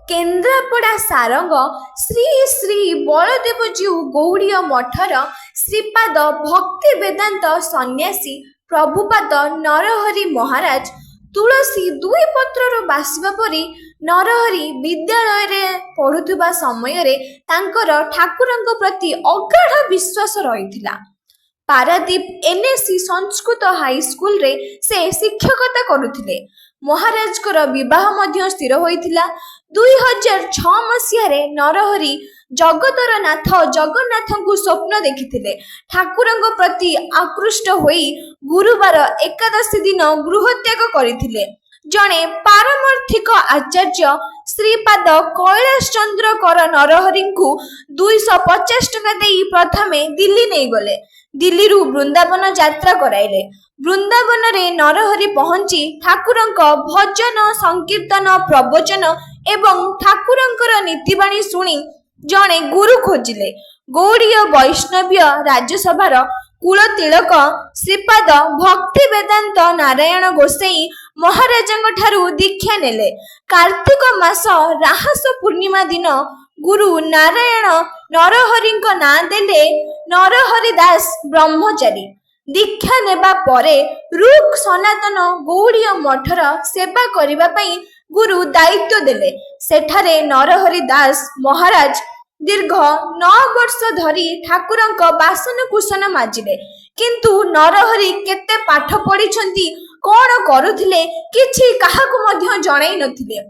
केन्द्रापड़ा सारंग श्री श्री बलदेवजीउ गौड़ीय मठर श्रीपाद भक्ति वेदांत सन्यासी प्रभुपाद नरहरि महाराज तुलसी दुई पत्रर बासिबा परी नरहरि विद्यालय रे पढ़ुथिबा समय रे तांकर ठाकुरंक प्रति अगाध विश्वास रहिथिला। पारादीप एनएससी संस्कृत हाईस्कूल रे से शिक्षकता करुथिले। महाराजकर विवाह मध्य स्थिर होइथिला। 2006 मसीह नरहरि जगतर नाथ जगन्नाथଙ୍କୁ स्वप्न देखिथिले। ठाकुरଙ୍କ प्रति आकृष्ट होई गुरुवार एकादशी दिन गृहत्याग करिथिले। जणे पारमार्थिक आचार्य श्रीपाद कैलाश चंद्र कर नरहरिଙ୍କୁ 250 टका देई प्रथमे दिल्ली नहीं गले। दिल्ली रु वृंदावन यात्रा कराइले। वृंदावन रे नरहरि पहुंची ठाकुरଙ୍କ भजन संकीर्तन प्रवचन एवं ठाकुरଙ୍କର नीतिबाणी सुनी जणे गुरु खोजिले। गौड़ीय वैष्णव्य राज्यसभार कुल तिलक श्रीपाद भक्ति वेदांत नारायण गोसाई महाराजंग ठारू दीक्षा नेले। कार्तिक मास राहस पूर्णिमा दिन गुरु नारायण नरहरिंक नां देले नरहरि दास ब्रह्मचारी। दीक्षा नेबा परे रूक सनातन गौड़ीय मठर सेवा करिबा पई गुरु दायित्व देले। सेठारे नरहरि दास महाराज दीर्घ 9 वर्ष धरी ठाकुरଙ୍କ बासन कुशन माजिले। किंतु नरहरि केते पाठ पढ़िछंती कोन करुथिले किछि काहाकु मध्य जणाई नथिले।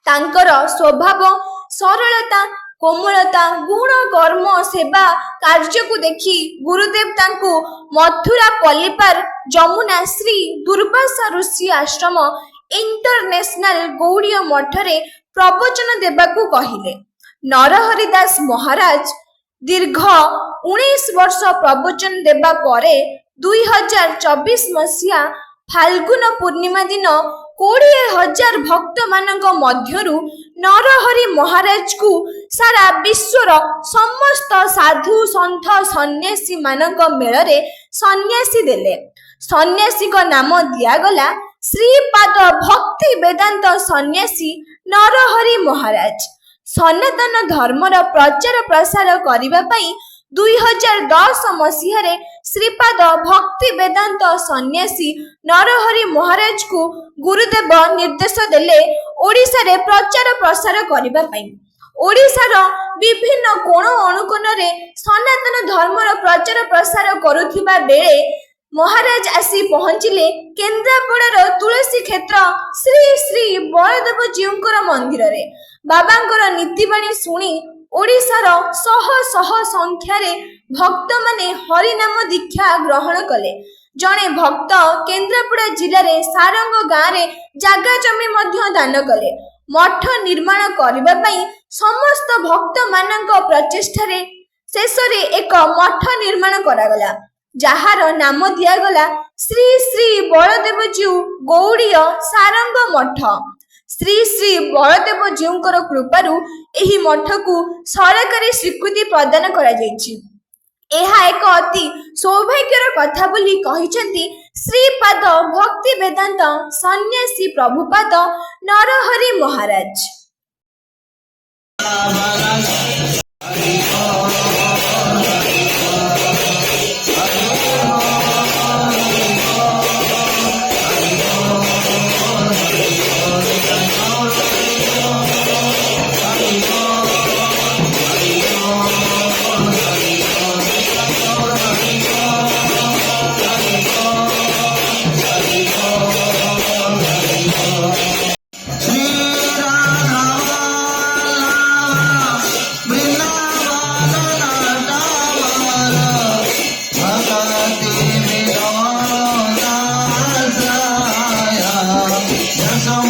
तांकर स्वभाव सरलता कोमलता गुण कर्म सेवा कार्य को देखी गुरुदेव तांकु मथुरा पल्लीपार जमुना श्री दुर्वासा ऋषि आश्रम इंटरनेशनल गौड़ीय मठरे प्रवचन देबाकू कहिले। नरहरि दास महाराज दीर्घ 19 वर्ष प्रवचन देबा परे 2024 मसीहा फाल्गुन पूर्णिमा दिन 20,000 भक्त मानक मध्यरु नरहरि महाराज को सारा विश्वर समस्त साधु संत सन्यासी मानक मेଳରେ सन्यासी देले। सन्यासी को नाम दियागला श्रीपाद भक्ति वेदांत सन्यासी नरहरि महाराज। सनातन धर्मर प्रचार प्रसार करिबा पई 2010 मसीह श्रीपाद भक्ति वेदांत सन्यासी नरहरि महाराज को गुरुदेव निर्देश देले ओडिशा रे प्रचार प्रसार करिबा पई। ओडिशार विभिन्न कोण अनुकोण रे सनातन धर्मर प्रचार प्रसार करुथिबा बेले महाराज आसी पहुंचिले केन्द्रापड़ार तुलसी क्षेत्र श्री श्री बलदेवजीउंकर मंदिर रे। बाबांकर नीतिबाणी सुनी ओडिशार शह शह संख्यार भक्त माने हरिनाम दीक्षा ग्रहण कले। जणे भक्त केन्द्रापड़ा जिले रे सारंग गाँव रे जागा जमी मध्य दान कले। मठ निर्माण करबा पई समस्त भक्त मानक प्रचेष्टारे शेषरे एक मठ निर्माण करागला, जहार नाम दियागला श्री श्री बलदेवजीउ गौड़ीय सारंग मठ। श्री श्री बलदेवजीउंकर कृपारू एही मठ को सरकारी स्वीकृति प्रदान करा जायछि। एहा एक अति सौभाग्यर कथा बोली कहिसंती श्रीपाद भक्ति वेदांत सन्यासी प्रभुपाद नरहरि महाराज। Jana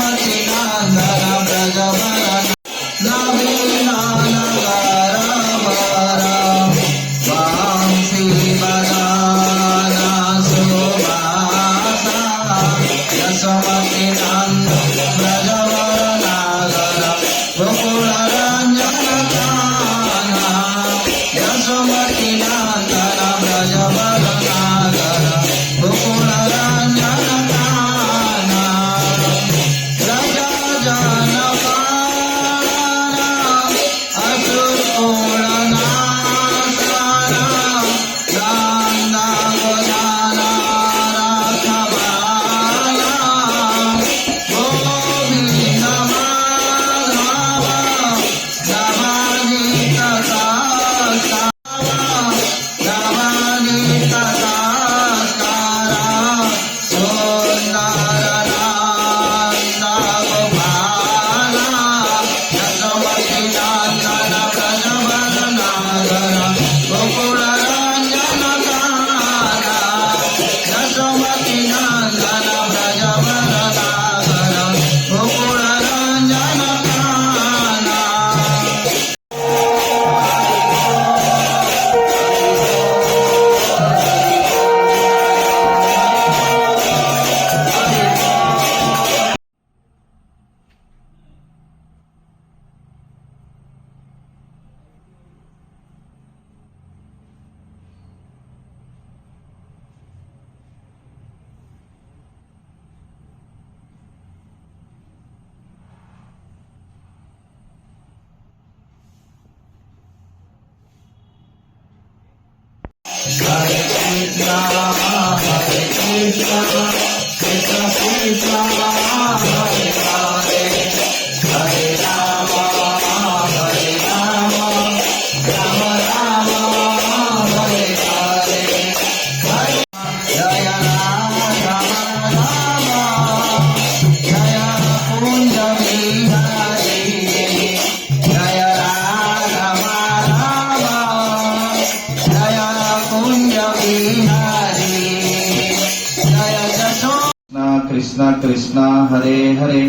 कृष्ण कृष्ण हरे हरे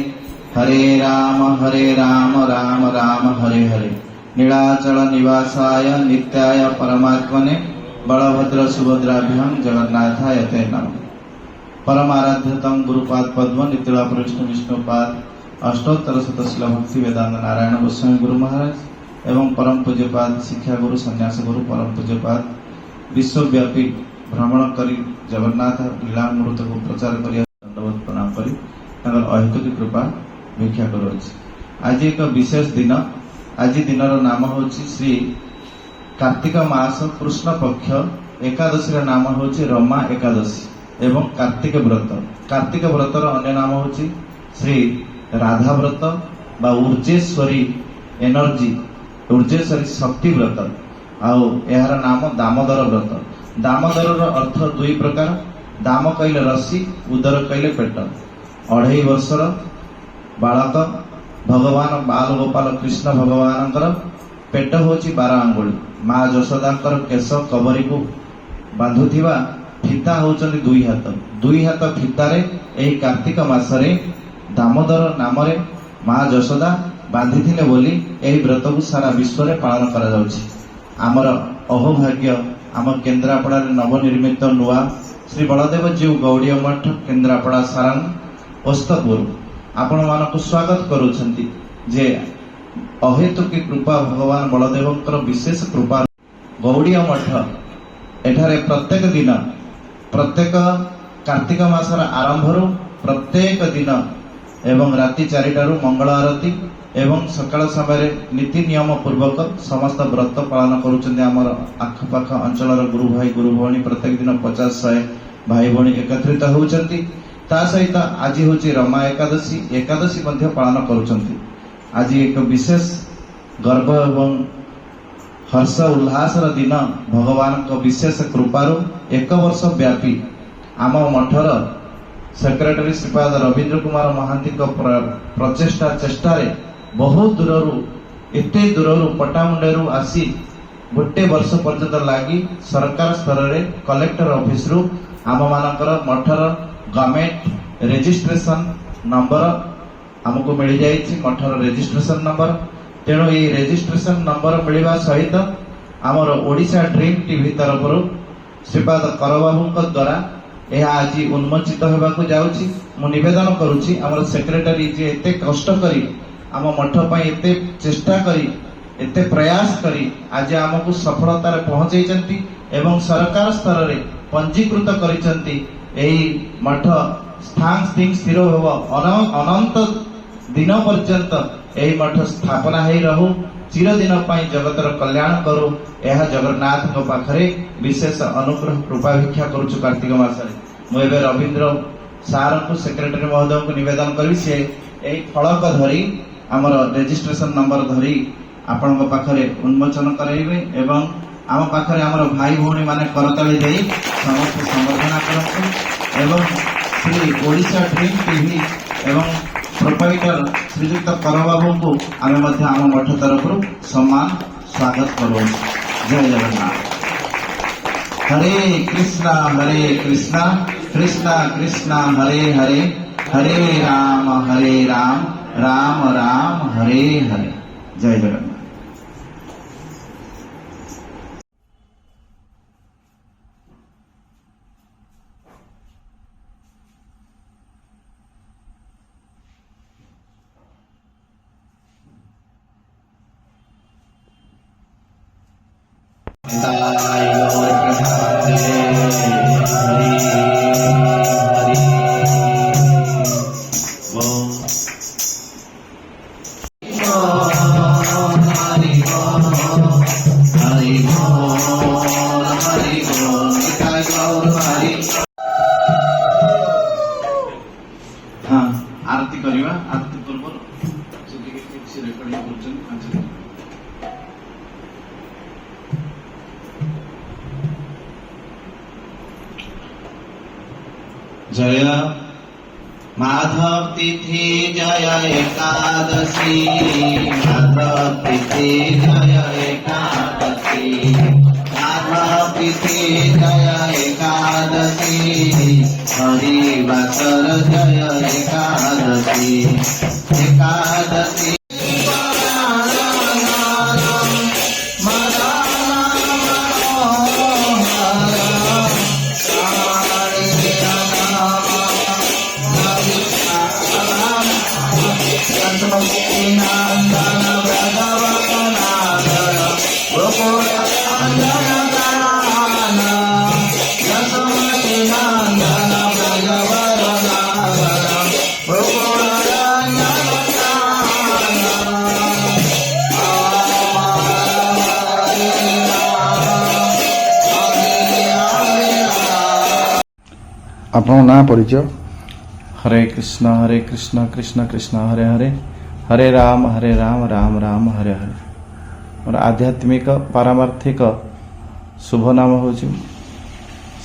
हरे राम राम राम हरे हरे। नीलाचल निवासाय नित्याय परमात्मने बलभद्र सुभद्राभ्याम जगन्नाथाय ते नमः। परमाराध्यतम गुरुपाद पद्म नितिला पृष्ठ विष्णुपाद अष्टोत्तर शतशिल भक्ति वेदांत नारायण गोस्वामी गुरु महाराज एवं परम पूज्यपाद शिक्षा गुरु संन्यास गुरु परम पूज्यपाद विश्वव्यापी भ्रमण करी जगन्नाथ लीलामृत को प्रचार कर दंडवत प्रणाम करी अहिक कृपा भिक्षा करुछि। आज एक विशेष दिन। आज दिनर नाम होछि श्री कार्तिक मास कृष्ण पक्ष एकादशी नाम होछि रमा एकादशी एवं कार्तिक व्रत। कार्तिक व्रतर अन्य नाम होछि श्री राधा व्रत बा ऊर्जेश्वरी एनर्जी ऊर्जेश्वरी शक्ति व्रत आउ यार नाम दामोदर व्रत। दामोदर अर्थ दुई प्रकार। दाम कहले रसी उदर कहले पेट। 2.5 वर्षर बालक भगवान बाल गोपाल कृष्ण भगवान पेट होची 12 आंगुल। माँ यशोदांकर केश कबरी को बांधुथिबा फीता होचंदी 2 हाथ। 2 हाथ फीतारे एही कार्तिक मासरे दामोदर नाम रे माँ यशोदा बांधिथिले बोली एही व्रत को सारा विश्व रे पालन करा जाउछि। आमर अहोभाग्य आम केन्द्रापड़ा नवनिर्मित नुआ श्री बलदेव जीव गौड़ीय मठ केन्द्रापड़ा सारंग ओस्तपुर आपण मानक स्वागत करुछंती जे अहेतुकी कृपा भगवान बलदेवंकर विशेष कृपा गौड़ीय मठ एठारे प्रत्येक दिन प्रत्येक कार्तिक मासर आरंभरू प्रत्येक दिन एवं राति 4टारू मंगल आरती एवं सकाळ समय नीति नियम पूर्वक समस्त व्रत पालन करुछंती। आमर आखपाख अंचलर गुरु भाई गुरु भौणी प्रत्येक दिन 50-100 भाई भौणी एकत्रित होउछंती। ता सहित आज होची रमा एकादशी एकादशी मध्य पालन करुछंती। आज एक विशेष गर्व एवं हर्ष उल्लासर दिन भगवान को विशेष कृपारू 1 वर्ष व्यापी आम मठर सेक्रेटरी श्रीपाद रवींद्र कुमार महांती प्रचेष्टा चेष्टारे बहुत दूररू एते दूररू पटामुंडेरू आसी 1 वर्ष पर्यंत लगी सरकार स्तर रे कलेक्टर ऑफिस रु आम मानकर मठर गवर्नमेंट रजिस्ट्रेशन नंबर हमको मिल जाइछि। मठर रजिस्ट्रेशन नंबर तेणु ये रजिस्ट्रेशन नंबर मिलवा सहित आमर ओडिशा ड्रीम टीवी तरफ श्रीपाद करबाबू द्वारा यह आज उन्मोचित होगा जाउछि। मु निवेदन करुछि आमर सेक्रेटरी जे एते कष्ट करी आम मठ पई एते चेष्टा करी एते प्रयास करी आज आमको सफलता रे पहुंचैचंती एवं सरकार स्तर रे पंजीकृत करिसंती। एही मठ स्थान स्थिर होबो अनंत दिन पर्यंत एही मठ स्थापना हेई रहू चिरदिन पई जगतर कल्याण करू यह जगन्नाथ को पाखरे विशेष अनुग्रह कृपा भिक्षा करुछु। कार्तिक मासरे मु एबे रवींद्र सार को सेक्रेटरी महोदय को निवेदन करी से एही फलक धरी आमर रजिस्ट्रेशन नंबर धरी आपण को पाखरे उन्मोचन कराइबे एवं आम पाखरे आमर भाई भौणी माने करताली देई समस्त संवर्धना करथु एवं श्री ओडिशा ड्रीम टीवी एवं प्रोपाइटर श्रीयुक्त करबाबू को आम मध्य आम मठ तरफ सम्मान स्वागत करूँ। जय जगन्नाथ। हरे कृष्णा कृष्णा कृष्णा हरे हरे हरे राम राम राम हरे हरे। जय जगन्नाथ। से रेकर्डिंग कर जय माधव तिथि जय एकादशी माधव तिथि जय एकादशी माधव तिथि जय एकादशी हरिवासर जय एकादशी एकादशी आपन ना परिचय हरे कृष्ण कृष्ण कृष्ण हरे हरे हरे राम राम राम हरे हरे मोर आध्यात्मिक पारमार्थिक शुभ नाम हूँ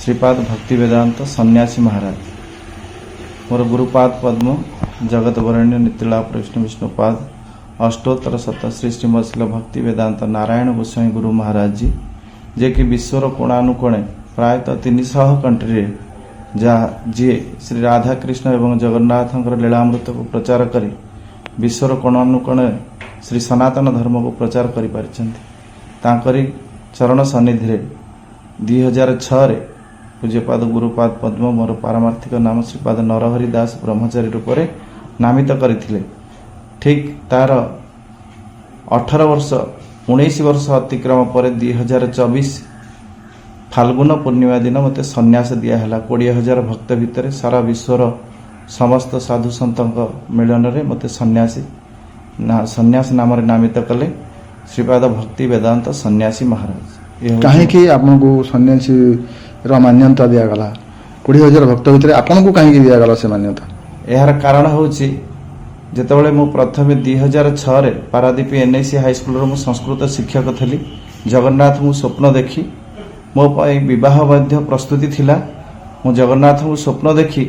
श्रीपाद भक्ति वेदांत सन्यासी महाराज मोर गुरुपाद पद्म जगत वरण्य नित्यलाभ विष्णु विष्णुपाद अष्टोत्तर शत श्री श्रीमशील भक्ति वेदांत नारायण गोस्वामी गुरु महाराज जी जे कि विश्वर कोणानुकोणे प्रायतः 300 कंट्री जहाँ जी श्री राधा कृष्ण एवं जगन्नाथ लीलामृत को प्रचार करी विश्वर कोणानुकोण श्री सनातन धर्म को प्रचार करि पारिछन्ति तांकरी चरण सन्निधि 2006 रे पूज्यपाद गुरुपाद पद्म मोर पारमार्थिक नाम श्रीपाद नरहरि दास ब्रह्मचारी रूप में नामित करथिले। ठीक तार 18 वर्ष 19 वर्ष अतिक्रम पर 2024 फाल्गुन पूर्णिमा दिन मते सन्यास दिया 20,000 भक्त भितर सारा विश्वर समस्त साधु संत मिलन रे मते सन्यास नाम रे नामित कले श्रीपाद भक्ति वेदांत सन्यासी महाराज। कहीं कि आपन को सन्यासी रा मान्यता दिया गला 20,000 भक्त भितर आपन को कहीं दिया गला से मान्यता यार कारण होची जेतेबेले मु प्रथमे 2006 रे पारादीप एनआईसी हाई स्कूल रो मु संस्कृत शिक्षक थली जगन्नाथ मु स्वप्न देखी मो विवाह मध्य प्रस्तुति थिला मु जगन्नाथ को स्वप्न देखी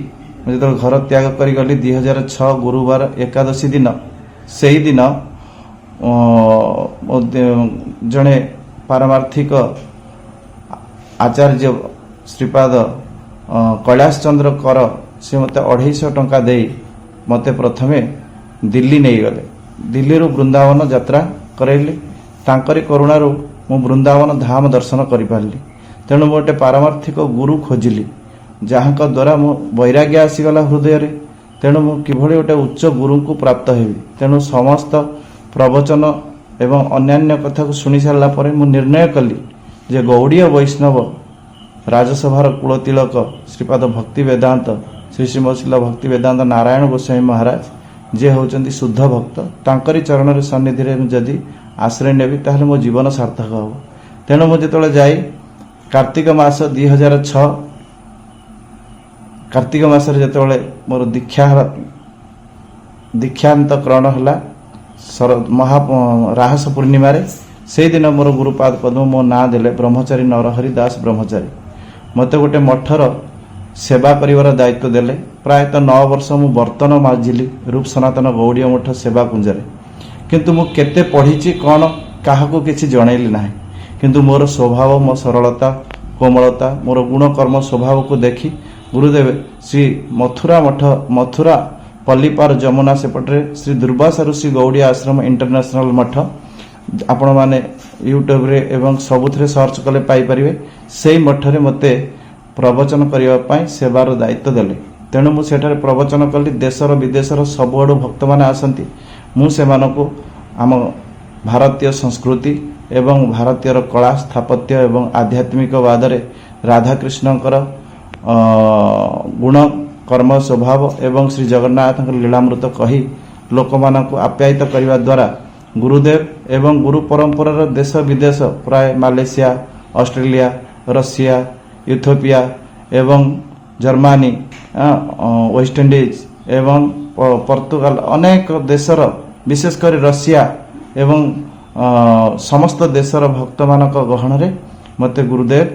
जो घर त्याग करी गली 2006 गुरुवार एकादशी दिन से ही दिन जड़े पारमार्थिक आचार्य श्रीपाद कैलाश चंद्र कर से मत 250 टंका दे मते प्रथमे दिल्ली नहीं गले दिल्ली रू वृंदावन यात्रा करैली तांकरी करुणारू मु वृंदावन धाम दर्शन करि पारली तेणु गोटे पारमार्थिक गुरु खोजिली जहाँ द्वारा मो वैराग्य आसीगला हृदय रे तेणु मु किभଳି गोटे उच्च गुरु को प्राप्त हेबी तेणु समस्त प्रवचन एवं अन्यान्य कथा को सुनी सारा पर मु निर्णय कली जे गौड़ीय वैष्णव राजसभार कुलतिलक श्रीपाद भक्ति वेदांत श्री श्रीमशील भक्ति वेदांत नारायण गोस्वामी महाराज जे होचंती शुद्ध भक्त तांकरी चरण रे सन्निधि रे जदि आश्रय नेबी ताहले मो जीवन सार्थक हो तेणु मु जेतले जाई कार्तिक मास 2006 कार्तिक मास जेतले मोर दीक्षांत करण हला महा राहस पूर्णिमा रे से दिन मोर गुरुपाद पद्म मो ना देले ब्रह्मचारी नरहरि दास ब्रह्मचारी मते गोटे मठर सेवा करिवार दायित्व देले प्रायतः 9 वर्ष मु बर्तन माजिली रूप सनातन गौड़ीय मठ सेवा कुंजरे किंतु मु केते पढ़ीची कौन काहाको किछि जणैली नाही किंतु मोर स्वभाव मो सरलता कोमलता मोर गुण कर्म स्वभाव को देखी गुरुदेव श्री मथुरा मठ मथुरा पल्लीपार जमुना सेपटे श्री दुर्वासा ऋषि गौड़ी आश्रम इंटरनेशनल मठ आपण माने यूट्यूब रे एवं सबुथरे सर्च कले पाई परिवे सेई मठ रे मते प्रवचन करिवा पई सेवार दायित्व देले तेणु मु सेठारे प्रवचन कली देशर विदेशर सबआडु भक्त माने आसंती मु सेमानको आम भारतीय संस्कृति एवं भारतीय कला स्थापत्य एवं आध्यात्मिकवाद रे राधा कृष्णकर गुण कर्म स्वभाव एवं श्री जगन्नाथ लीलामृत कही लोक मानक आप्यायित करने द्वारा गुरुदेव एवं गुरु परंपरार देश विदेश प्राय मालेशिया ऑस्ट्रेलिया रशिया इथियोपिया एवं जर्मनी वेस्ट इंडीज एवं पोर्तुगाल अनेक देशर विशेषकर रशिया एवं समस्त देशर भक्त मानक गहणरे मते गुरुदेव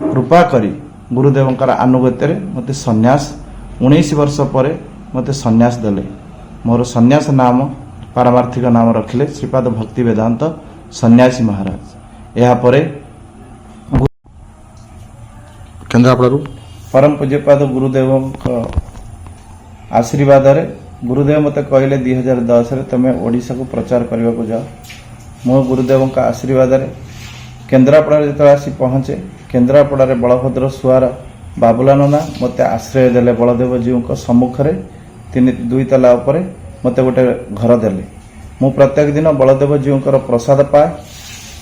कृपा करी गुरुदेवंकर आनुगत्य मते सन्यास 19 वर्ष पर मते सन्यास देले। मोर सन्यास नाम पारमार्थिक नाम रखिले श्रीपाद भक्ति वेदांत सन्यासी महाराज। यहाँ पर केन्द्रापड़ारू परम पूज्यपाद गुरुदेव आशीर्वाद रे गुरुदेव मते कहले 2010 रे तमे ओडिशा को प्रचार करबा को जाओ। मो गुरुदेव का आशीर्वाद रे केन्द्रापड़ा जो आसी पहुँचे केन्द्रापड़ा बलभद्र सुआर बाबुला नना मते आश्रय देले बलदेव जीव सम्मुखें 2 तला उपर मते गोटे घर देले। मु प्रत्येक दिन बलदेव जीव प्रसाद पाए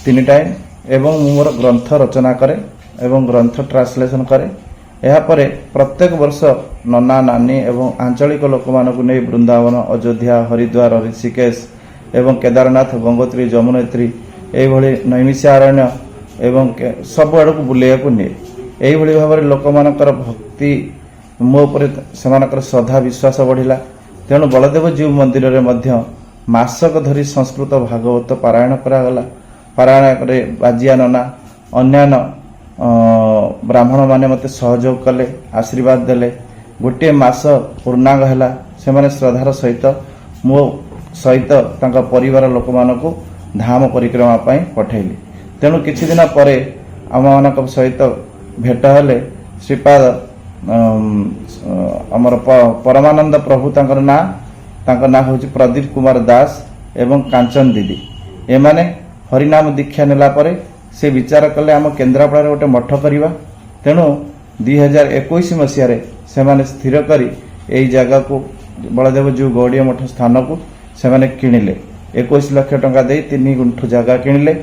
3 टाइम एवं मु मोर ग्रंथ रचना करे एवं ग्रंथ ट्रांसलेशन करे। यापर प्रत्येक वर्ष नना नानी एवं आंचलिक लोक मानक नहीं वृंदावन अयोध्या हरिद्वार ऋषिकेश एवं केदारनाथ गंगोत्री जमुनेत्री यही नैमिषारण्य एवं सब आड़ को बुले निए। यही भाव में लोक मानकर भक्ति मो पर से श्रद्धा विश्वास बढ़िला। तेणु बलदेव जीव मंदिर में मासक धरी संस्कृत भागवत पारायण करागला। पारायण बाजिया नना अन्यान्य ब्राह्मण माने मते सहयोग कले आशीर्वाद देले। गोटे मास पूर्णांग है से श्रद्धार सहित मो सहित परिवार लोक मानक धाम परिक्रमा पठेली। तेणु किछि दिन परे आम मान सहित भेट हेले श्रीपाद आमर परमानंद प्रभु ना हूँ प्रदीप कुमार दास एवं कांचन दीदी एमाने हरिनाम दीक्षा नेला परे से विचार कले आम केन्द्रापड़ा गोटे मठ करवा। तेणु 2021 मसीह से स्थिर करी यही जगह को बलदेव जीव गौड़ीय मठ स्थान को से किणिले 21 लाख टंका दे 3 गुंठु जगह किणिले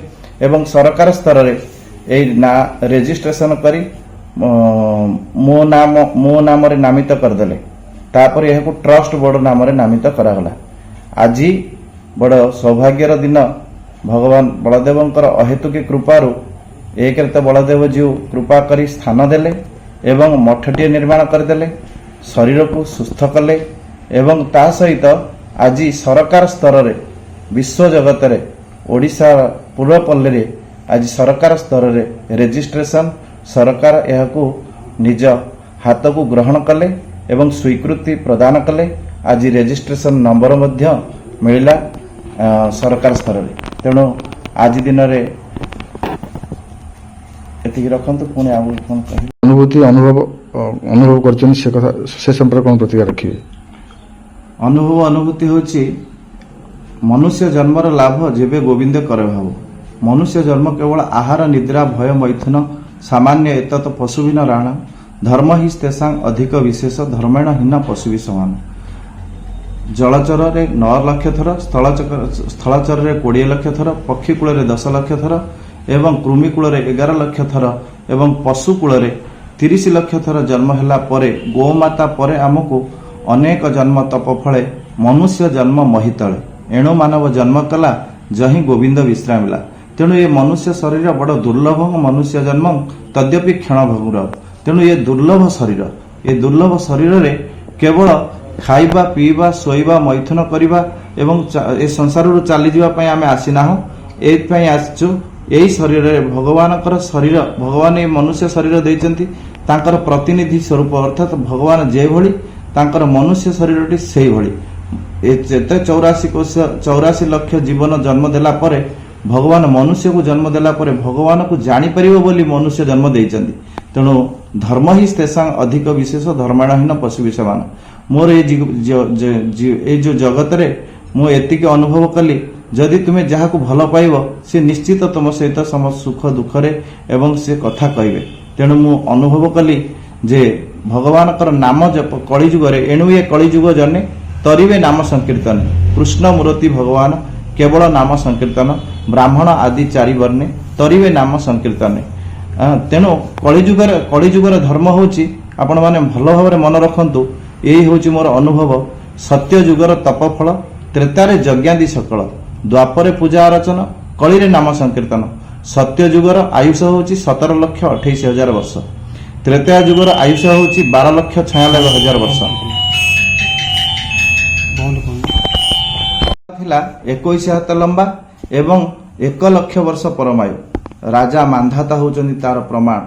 एवं सरकार स्तर रे यही ना रेजिस्ट्रेशन करी मो नाम रे नामित करदेले। तापर यह ट्रस्ट बोर्ड नाम रे नामित करागला। आज बड़ सौभाग्यर दिन भगवान बलदेवंकर अहेतुकी कृपारू एक तो बलदेव जीव कृपा करी स्थान देले एवं मठटी निर्माण करदेले शरीर को सुस्थ कले एवं ता सहित आज सरकार स्तर रे विश्व जगत रे ओडिशा पूर्वपल्ली रे आज सरकार स्तर रे रेजिस्ट्रेशन सरकार यह निज हाथ को ग्रहण कले एवं स्वीकृति प्रदान कले। आज रेजिस्ट्रेशन नंबर मध्य मिला सरकार स्तर रे। तेणु आज दिन रे एति रखंतु पुणी आगु कोन कहि अनुभूति अनुभव करछन से कथा से संपर्क कोन प्रतिक्रिया रखिबे। अनुभूति होची मनुष्य जन्मर लाभ जेबे गोविंद करे भाव। मनुष्य जन्म केवल आहार निद्रा भय मैथुन सामान्य एतत पशुहीन राण धर्म ही तेषां अधिक विशेष धर्मेण हीन पशु समान। जलचर रे 9 लाख थर स्थलचर रे 20 लाख थर पक्षी कूल रे 10 लाख थर एवं कृमि कूल रे 11 लाख थर एवं पशु कूल रे 30 लाख थर जन्म हैला परे गोमाता परे आमको अनेक जन्म तप फले मनुष्य जन्म महितले एणु मानव जन्म कला जही गोविंद विश्रामिला। तेणु ये मनुष्य शरीर बड़ दुर्लभ मनुष्य जन्म तद्यपि क्षण भंगुर। तेणु ये दुर्लभ शरीर रे केवल खाइबा पीवा शोइबा मैथुन करिबा एवं ए संसार चली जावा पई आमे आसीना हो एत पई आसछु। यही शरीर रे भगवानकर शरीर भगवान ये मनुष्य शरीर देइचंती तांकर प्रतिनिधि स्वरूप अर्थात भगवान जे भली तांकर मनुष्य शरीरटी सेही भली। एते 84 लक्ष जीवन जन्म देला परे भगवान मनुष्य को जन्म देला परे भगवान को जानी परिबो बोली मनुष्य जन्म देइचंती। तेणु धर्म ही तेषां अधिक विशेष धर्माणहीन पशु समान। मोर ये जो जगत रे मु एतिके अनुभव कली जदि तुमे जहाँ को भल पाइब से निश्चित तुम सहित सम सुख दुख रे एवं से कथा कहबे। तेणु मु अनुभव कली जे भगवान नाम जप कलिजुग रे एणु ये कलिजुग जने तरिवे नाम संकीर्तन कृष्ण मूर्ति भगवान केवल नाम संकीर्तन ब्राह्मण आदि 4 वर्णे तरिवे नाम संकीर्तन। तेणु कलिजुगर धर्म होची आपण माने भल भाव मन रखंतु। यही होची मोर अनुभव। सत्य जुगर तपफल त्रेतारे यज्ञादि सकल द्वापरे पूजा अर्चना कलिरे नाम संकीर्तन। सत्य जुगर आयुष होची 17,28,000 वर्ष त्रेता जुगर आयुष होची 12,96,000 वर्ष। थिला 21 हाथ लंबा एवं 1 लाख वर्ष परमायु। राजा मांधाता होचंदी तार प्रमाण।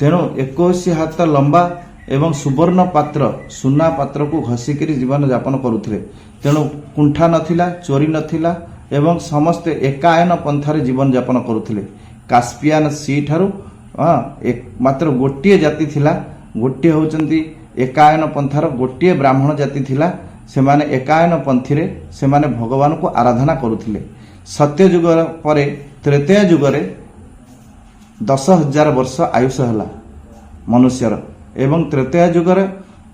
तेणु 21 हाथ लंबा एवं सुवर्ण पात्र सुना पात्र को घसीकरी जीवन यापन करुथिले। तेणु कुंठा नथिला, चोरी नथिला एवं समस्ते एकायन पंथारे जीवन यापन करुथिले। कास्पियान सी ठारू मात्र गोटे जाति थिला, गोटे होचंदी एकायन पंथार गोटे ब्राह्मण जाति थिला। सेमाने एकायन पंथीरे सेमाने भगवान को आराधना करुथिले। सत्य युग परे त्रेतया युगरे 10,000 वर्ष आयुष हला मनुष्यर एवं त्रेतया युगरे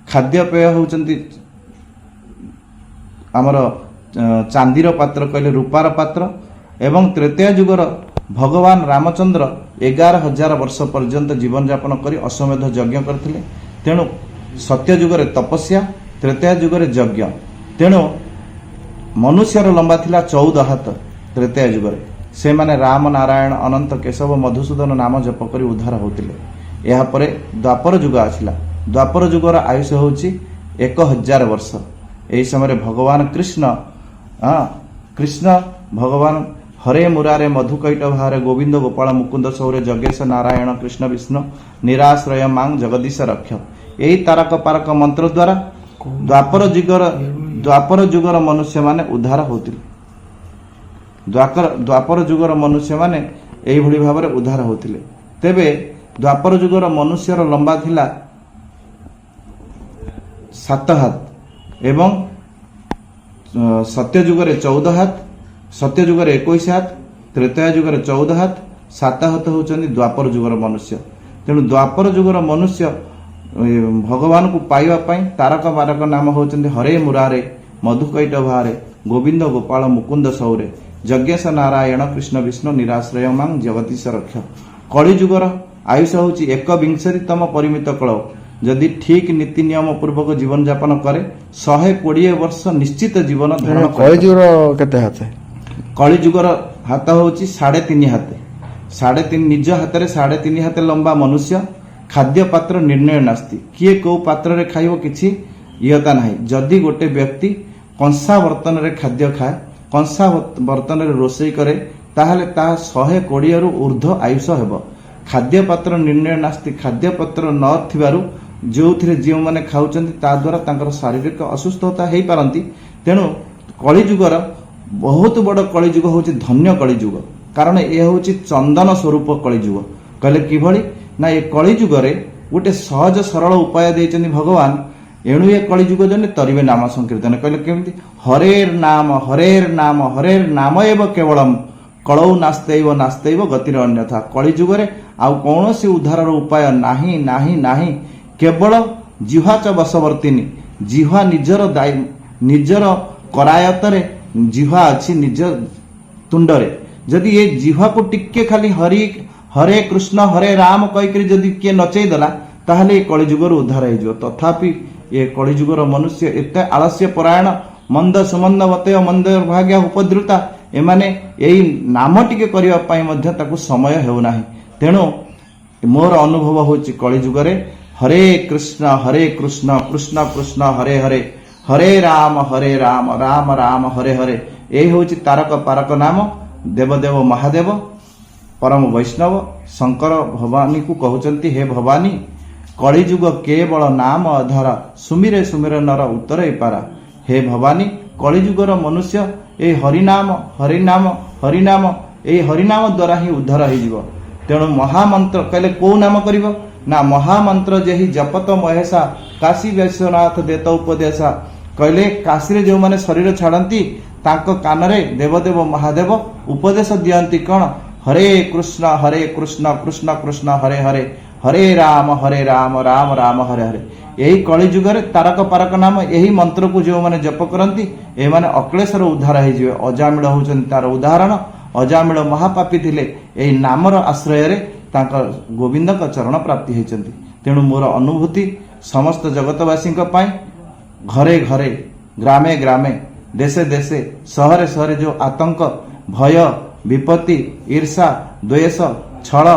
खाद्यपेय होचंदी आमर चांदीर पात्र कहले रूपार पात्र एवं त्रेतया युगर भगवान रामचंद्र 11,000 वर्ष पर्यंत जीवन यापन करी अश्वमेध यज्ञ करथिले। तेणु सत्य युगरे तपस्या, त्रेतया युगरे यज्ञ। तेणु मनुष्यर लंबा थिला 14 हाथ त्रेतया युगरे। से माने राम नारायण अनंत केशव मधुसूदन नाम जप करी उद्धार होतिले। एहा परे द्वापर युग आसिला। द्वापर युगर आयुष होची 1,000 वर्ष। एही समय भगवान कृष्ण भगवान हरे मुरारे मधुकैटभारे गोविंद गोपाल मुकुंद सौरे जगेश नारायण कृष्ण विष्णु निराश्रय मांग जगदीश रक्ष यही तारक पारक मंत्र द्वारा द्वापर युगर मनुष्य माने उद्धार होतिले। द्वापर युगर मनुष्य माने एही भली भाबरे उद्धार होतिले। तेबे द्वापर युगर मनुष्यर लंबा थिला 7 हाथ एवं सत्य युगरे 14 हाथ, सत्य युगरे 21 हाथ, त्रेतया युगरे 14 हाथ, 7 हाथ होचंदी द्वापर युगर मनुष्य। तेणु द्वापर युगर मनुष्य भगवान को पाइबा पई तारक बारक नाम होचंदी हरे मुरारे मधुकैटभारे गोविंद गोपाल मुकुंद सौरे जगेश नारायण कृष्ण विष्णु निराश्रय मांग जगदीश रक्ष। कली युगर आयुष होची 21तम परिमित कल। जदि ठीक नीति नियम पूर्वक जीवन यापन करे 120 वर्ष निश्चित जीवन धारण करे। कली युगर केते हाथ? कली युगर हाथ होची 3.5 हाथ। 3.5 निज हाथ रे 3.5 हाथ लंबा मनुष्य। खाद्य पात्र निर्णय नास्ति। किए को पात्र रे खाइबो किछि इयता नाही। जदि गोटे व्यक्ति कंसा बर्तन रे खाद्य खाए, कंसा बर्तन रे रोषेई करे ताहले ता 120 रु ऊर्ध्व आयुष हेबो। खाद्य पात्र निर्णय नास्ति। खाद्य पात्र न थिबारु जो जो मैंने खाऊंट ता द्वारा तांकर शारीरिक असुस्थता हो पारती। तेणु कलिजुगर बहुत बड़ कलिजुग हूँ धन्य कलिजुग। कारण ये हूँ चंदन स्वरूप कलिजुग। कहले किभली ना ये कलिजुगे गोटे सहज सरल उपाय देते भगवान। एणु ये कलिजुग जने तरिवे नाम संकीर्तन। कहले केमती हरेर नाम हरेर नाम हरेर नाम एव केवलम कलौ नास्तेव नास्तेव गतिर अन्यथा। कलिजुगे आउ कौनसी उद्धार उपाय नाही नाही नाही। केवल जिह्वा च बसवर्तिनी। जिह्वा निजर करायतरे जिह्वा अच्छी निज तुंडरे। जदि ये जिह्वा को टिके खाली हरे कृष्ण हरे राम कहीकि जदि किए नचई देला ताहले ये कलिजुगर उद्धार हो। तथापि ये कलिजुगर मनुष्य एते आलस्य परायण मंद सुमंद मते मंद भाग्य उपद्रुता एमाने यही नाम टिके करिया पई मध्य ताकू समय हेउ नाही। तेणु मोर अनुभव होची कलिजुगरे हरे कृष्ण कृष्ण कृष्ण हरे हरे हरे राम राम राम हरे हरे यही हूँ तारक पारक नाम। देवदेव महादेव परम वैष्णव शंकर भवानी को कहते हे भवानी कलिजुग केवल नाम अधारा सुमिरे सुमिरे नर उत्तर पारा। हे भवानी कलिजुगर मनुष्य ए हरिनाम हरिनाम हरिनाम ए हरिनाम द्वारा ही उद्धार हो। तेणु महामंत्र कहले को नाम करिवो ना महामंत्र जेहि जपत महेशा काशी वैश्वनाथ देत उपदेशा। कहले काशी जो माने शरीर छाड़ती तांको कानरे देवदेव महादेव उपदेश दियंती कौन हरे कृष्ण कृष्ण कृष्ण हरे हरे हरे राम राम राम हरे हरे। यही कलिजुगर तारक पारक नाम यही मंत्र को जो माने जप करती ए माने अक्लेशर उद्धार हो। अजामिल होचन तार उदाहरण। अजामिल महापापी थिले यही नामर आश्रय रे तांकर गोविंद का चरण प्राप्ति होती। तेणु मोर अनुभूति समस्त जगतवासी घरे घरे ग्रामे ग्रामे देशे देशे शहरे शहरे जो आतंक भय विपत्ति ईर्षा द्वेष छल